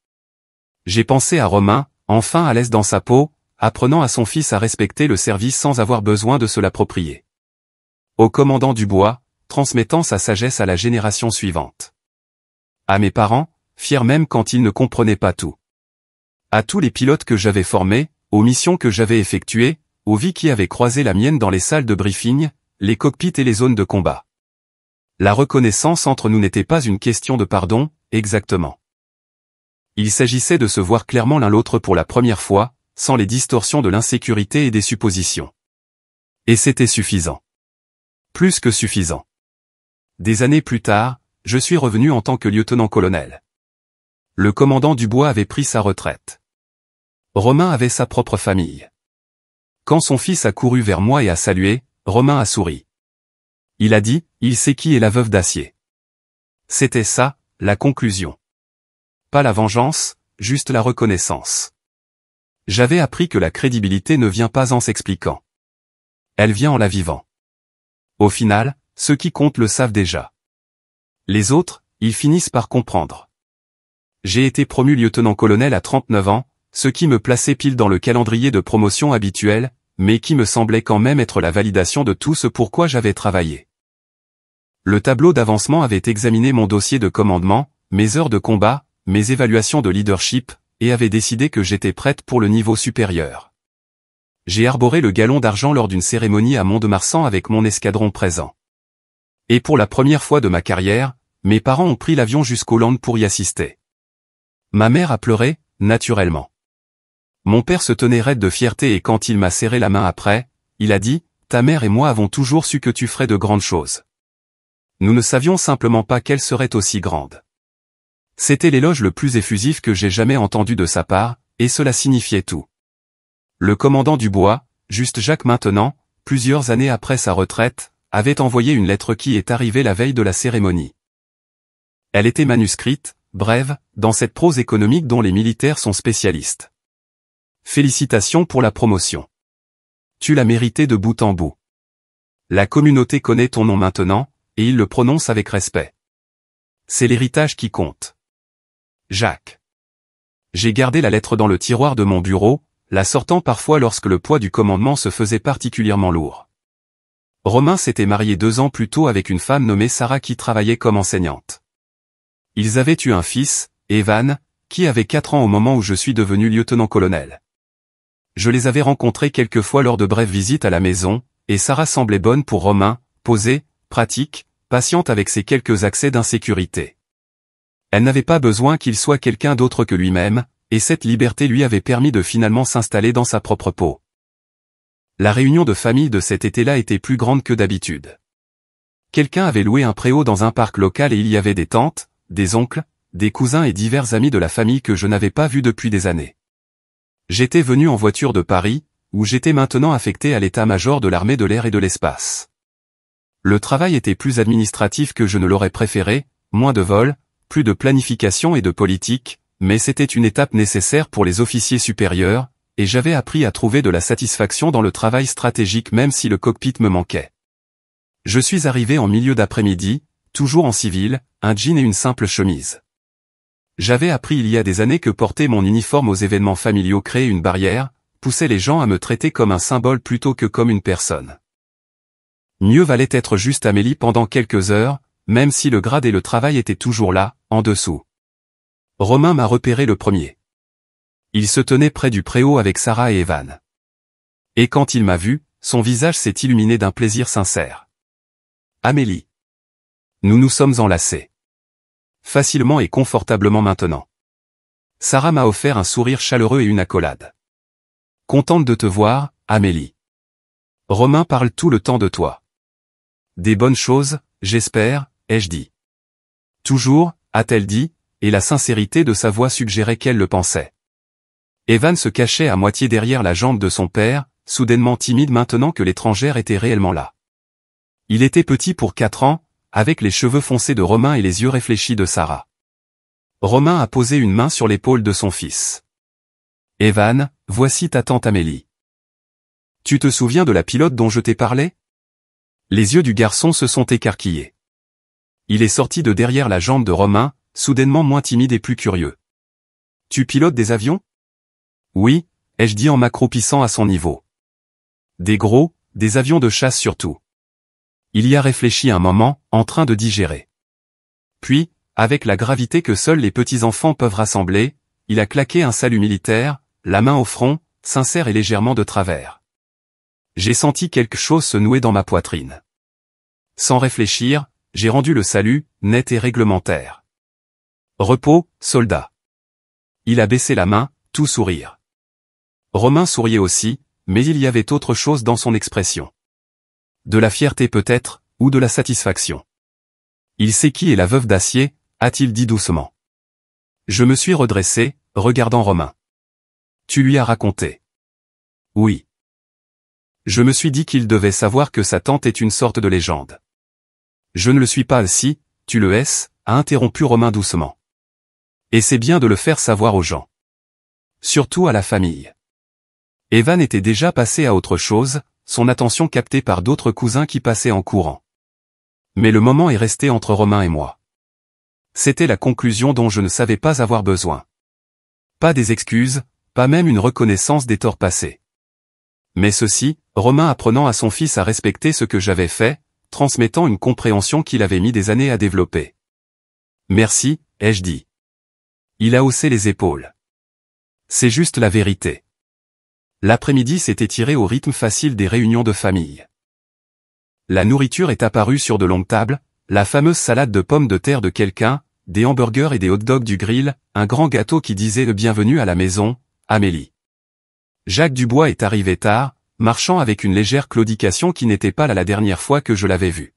J'ai pensé à Romain, enfin à l'aise dans sa peau, apprenant à son fils à respecter le service sans avoir besoin de se l'approprier. Au commandant Dubois, transmettant sa sagesse à la génération suivante. À mes parents, fiers même quand ils ne comprenaient pas tout. À tous les pilotes que j'avais formés, aux missions que j'avais effectuées, aux vies qui avaient croisé la mienne dans les salles de briefing, les cockpits et les zones de combat. La reconnaissance entre nous n'était pas une question de pardon, exactement. Il s'agissait de se voir clairement l'un l'autre pour la première fois, sans les distorsions de l'insécurité et des suppositions. Et c'était suffisant. Plus que suffisant. Des années plus tard, je suis revenu en tant que lieutenant-colonel. Le commandant Dubois avait pris sa retraite. Romain avait sa propre famille. Quand son fils a couru vers moi et a salué, Romain a souri. Il a dit, il sait qui est la veuve d'Acier. C'était ça, la conclusion. Pas la vengeance, juste la reconnaissance. J'avais appris que la crédibilité ne vient pas en s'expliquant. Elle vient en la vivant. Au final, ceux qui comptent le savent déjà. Les autres, ils finissent par comprendre. J'ai été promu lieutenant-colonel à 39 ans, ce qui me plaçait pile dans le calendrier de promotion habituel, mais qui me semblait quand même être la validation de tout ce pourquoi j'avais travaillé. Le tableau d'avancement avait examiné mon dossier de commandement, mes heures de combat, mes évaluations de leadership, et avait décidé que j'étais prête pour le niveau supérieur. J'ai arboré le galon d'argent lors d'une cérémonie à Mont-de-Marsan avec mon escadron présent. Et pour la première fois de ma carrière, mes parents ont pris l'avion jusqu'au Land pour y assister. Ma mère a pleuré, naturellement. Mon père se tenait raide de fierté et quand il m'a serré la main après, il a dit, « Ta mère et moi avons toujours su que tu ferais de grandes choses. Nous ne savions simplement pas qu'elles seraient aussi grandes. » C'était l'éloge le plus effusif que j'ai jamais entendu de sa part, et cela signifiait tout. Le commandant Dubois, juste Jacques maintenant, plusieurs années après sa retraite, avait envoyé une lettre qui est arrivée la veille de la cérémonie. Elle était manuscrite, brève, dans cette prose économique dont les militaires sont spécialistes. Félicitations pour la promotion. Tu l'as mérité de bout en bout. La communauté connaît ton nom maintenant, et il le prononce avec respect. C'est l'héritage qui compte. Jacques. J'ai gardé la lettre dans le tiroir de mon bureau, la sortant parfois lorsque le poids du commandement se faisait particulièrement lourd. Romain s'était marié 2 ans plus tôt avec une femme nommée Sarah qui travaillait comme enseignante. Ils avaient eu un fils, Evan, qui avait 4 ans au moment où je suis devenu lieutenant-colonel. Je les avais rencontrés quelques fois lors de brèves visites à la maison, et Sarah semblait bonne pour Romain, posée, pratique, patiente avec ses quelques accès d'insécurité. Elle n'avait pas besoin qu'il soit quelqu'un d'autre que lui-même, et cette liberté lui avait permis de finalement s'installer dans sa propre peau. La réunion de famille de cet été-là était plus grande que d'habitude. Quelqu'un avait loué un préau dans un parc local et il y avait des tantes, des oncles, des cousins et divers amis de la famille que je n'avais pas vus depuis des années. J'étais venu en voiture de Paris, où j'étais maintenant affecté à l'état-major de l'armée de l'air et de l'espace. Le travail était plus administratif que je ne l'aurais préféré, moins de vols, plus de planification et de politique, mais c'était une étape nécessaire pour les officiers supérieurs, et j'avais appris à trouver de la satisfaction dans le travail stratégique même si le cockpit me manquait. Je suis arrivé en milieu d'après-midi, toujours en civil, un jean et une simple chemise. J'avais appris il y a des années que porter mon uniforme aux événements familiaux créait une barrière, poussait les gens à me traiter comme un symbole plutôt que comme une personne. Mieux valait être juste Amélie pendant quelques heures, même si le grade et le travail étaient toujours là, en dessous. Romain m'a repéré le premier. Il se tenait près du préau avec Sarah et Evan. Et quand il m'a vu, son visage s'est illuminé d'un plaisir sincère. Amélie. Nous nous sommes enlacés. Facilement et confortablement maintenant. Sarah m'a offert un sourire chaleureux et une accolade. Contente de te voir, Amélie. Romain parle tout le temps de toi. Des bonnes choses, j'espère, ai-je dit. Toujours, a-t-elle dit, et la sincérité de sa voix suggérait qu'elle le pensait. Evan se cachait à moitié derrière la jambe de son père, soudainement timide maintenant que l'étrangère était réellement là. Il était petit pour 4 ans, avec les cheveux foncés de Romain et les yeux réfléchis de Sarah. Romain a posé une main sur l'épaule de son fils. Evan, voici ta tante Amélie. Tu te souviens de la pilote dont je t'ai parlé? Les yeux du garçon se sont écarquillés. Il est sorti de derrière la jambe de Romain, soudainement moins timide et plus curieux. Tu pilotes des avions? Oui, ai-je dit en m'accroupissant à son niveau. Des avions de chasse surtout. Il y a réfléchi un moment, en train de digérer. Puis, avec la gravité que seuls les petits-enfants peuvent rassembler, il a claqué un salut militaire, la main au front, sincère et légèrement de travers. J'ai senti quelque chose se nouer dans ma poitrine. Sans réfléchir, j'ai rendu le salut, net et réglementaire. Repos, soldat. Il a baissé la main, tout sourire. Romain souriait aussi, mais il y avait autre chose dans son expression. De la fierté peut-être, ou de la satisfaction. Il sait qui est la veuve d'Acier, a-t-il dit doucement. Je me suis redressé, regardant Romain. Tu lui as raconté? Oui. Je me suis dit qu'il devait savoir que sa tante est une sorte de légende. Je ne le suis pas si, tu le es, a interrompu Romain doucement. Et c'est bien de le faire savoir aux gens. Surtout à la famille. Evan était déjà passé à autre chose, son attention captée par d'autres cousins qui passaient en courant. Mais le moment est resté entre Romain et moi. C'était la conclusion dont je ne savais pas avoir besoin. Pas des excuses, pas même une reconnaissance des torts passés. Mais ceci, Romain apprenant à son fils à respecter ce que j'avais fait, transmettant une compréhension qu'il avait mis des années à développer. Merci, ai-je dit. Il a haussé les épaules. C'est juste la vérité. L'après-midi s'est étiré au rythme facile des réunions de famille. La nourriture est apparue sur de longues tables, la fameuse salade de pommes de terre de quelqu'un, des hamburgers et des hot-dogs du grill, un grand gâteau qui disait le bienvenu à la maison, Amélie. Jacques Dubois est arrivé tard, marchant avec une légère claudication qui n'était pas là la dernière fois que je l'avais vu.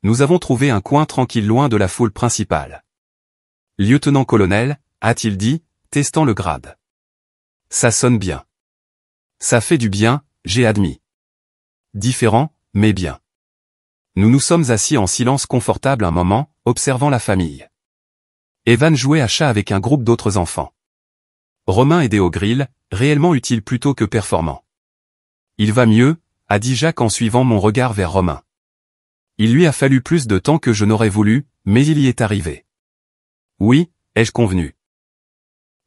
Nous avons trouvé un coin tranquille loin de la foule principale. Lieutenant-colonel, a-t-il dit, testant le grade. Ça sonne bien. Ça fait du bien, j'ai admis. Différent, mais bien. Nous nous sommes assis en silence confortable un moment, observant la famille. Evan jouait à chat avec un groupe d'autres enfants. Romain aidait au grill, réellement utile plutôt que performant. Il va mieux, a dit Jacques en suivant mon regard vers Romain. Il lui a fallu plus de temps que je n'aurais voulu, mais il y est arrivé. Oui, ai-je convenu.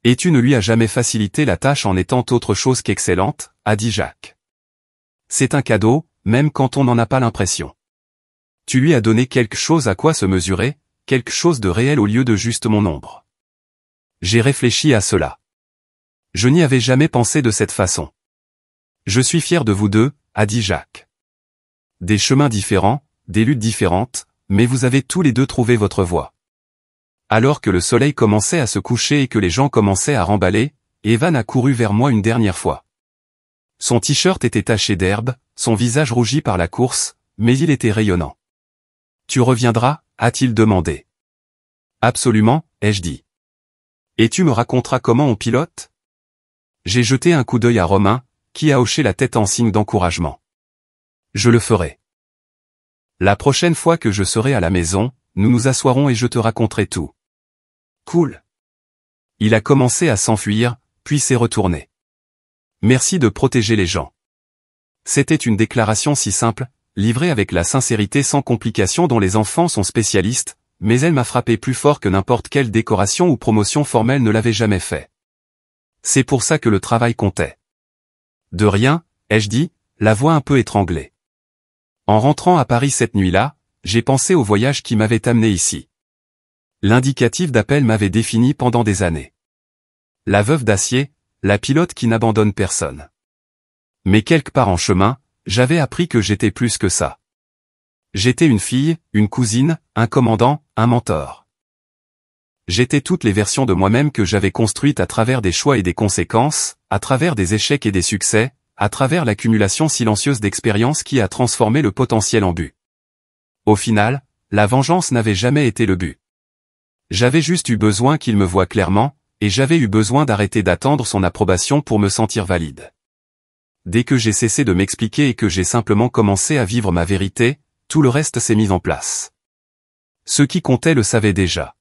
Et tu ne lui as jamais facilité la tâche en étant autre chose qu'excellente, a dit Jacques. C'est un cadeau, même quand on n'en a pas l'impression. Tu lui as donné quelque chose à quoi se mesurer, quelque chose de réel au lieu de juste mon ombre. J'ai réfléchi à cela. Je n'y avais jamais pensé de cette façon. Je suis fier de vous deux, a dit Jacques. Des chemins différents, des luttes différentes, mais vous avez tous les deux trouvé votre voie. Alors que le soleil commençait à se coucher et que les gens commençaient à remballer, Evan a couru vers moi une dernière fois. Son t-shirt était taché d'herbe, son visage rougi par la course, mais il était rayonnant. Tu reviendras, a-t-il demandé. Absolument, ai-je dit. Et tu me raconteras comment on pilote? J'ai jeté un coup d'œil à Romain, qui a hoché la tête en signe d'encouragement. Je le ferai. La prochaine fois que je serai à la maison, nous nous assoirons et je te raconterai tout. Cool. Il a commencé à s'enfuir, puis s'est retourné. Merci de protéger les gens. C'était une déclaration si simple, livrée avec la sincérité sans complication dont les enfants sont spécialistes, mais elle m'a frappé plus fort que n'importe quelle décoration ou promotion formelle ne l'avait jamais fait. C'est pour ça que le travail comptait. De rien, ai-je dit, la voix un peu étranglée. En rentrant à Paris cette nuit-là, j'ai pensé au voyage qui m'avait amené ici. L'indicatif d'appel m'avait défini pendant des années. La veuve d'Acier, la pilote qui n'abandonne personne. Mais quelque part en chemin, j'avais appris que j'étais plus que ça. J'étais une fille, une cousine, un commandant, un mentor. J'étais toutes les versions de moi-même que j'avais construites à travers des choix et des conséquences, à travers des échecs et des succès, à travers l'accumulation silencieuse d'expériences qui a transformé le potentiel en but. Au final, la vengeance n'avait jamais été le but. J'avais juste eu besoin qu'il me voie clairement, et j'avais eu besoin d'arrêter d'attendre son approbation pour me sentir valide. Dès que j'ai cessé de m'expliquer et que j'ai simplement commencé à vivre ma vérité, tout le reste s'est mis en place. Ceux qui comptaient le savaient déjà.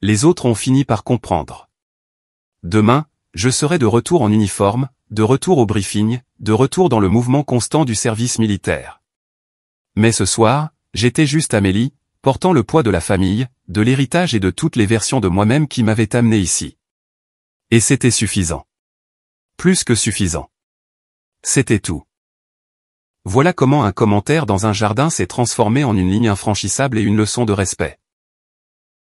Les autres ont fini par comprendre. Demain, je serai de retour en uniforme, de retour au briefing, de retour dans le mouvement constant du service militaire. Mais ce soir, j'étais juste Amélie, portant le poids de la famille, de l'héritage et de toutes les versions de moi-même qui m'avaient amené ici. Et c'était suffisant. Plus que suffisant. C'était tout. Voilà comment un commentaire dans un jardin s'est transformé en une ligne infranchissable et une leçon de respect.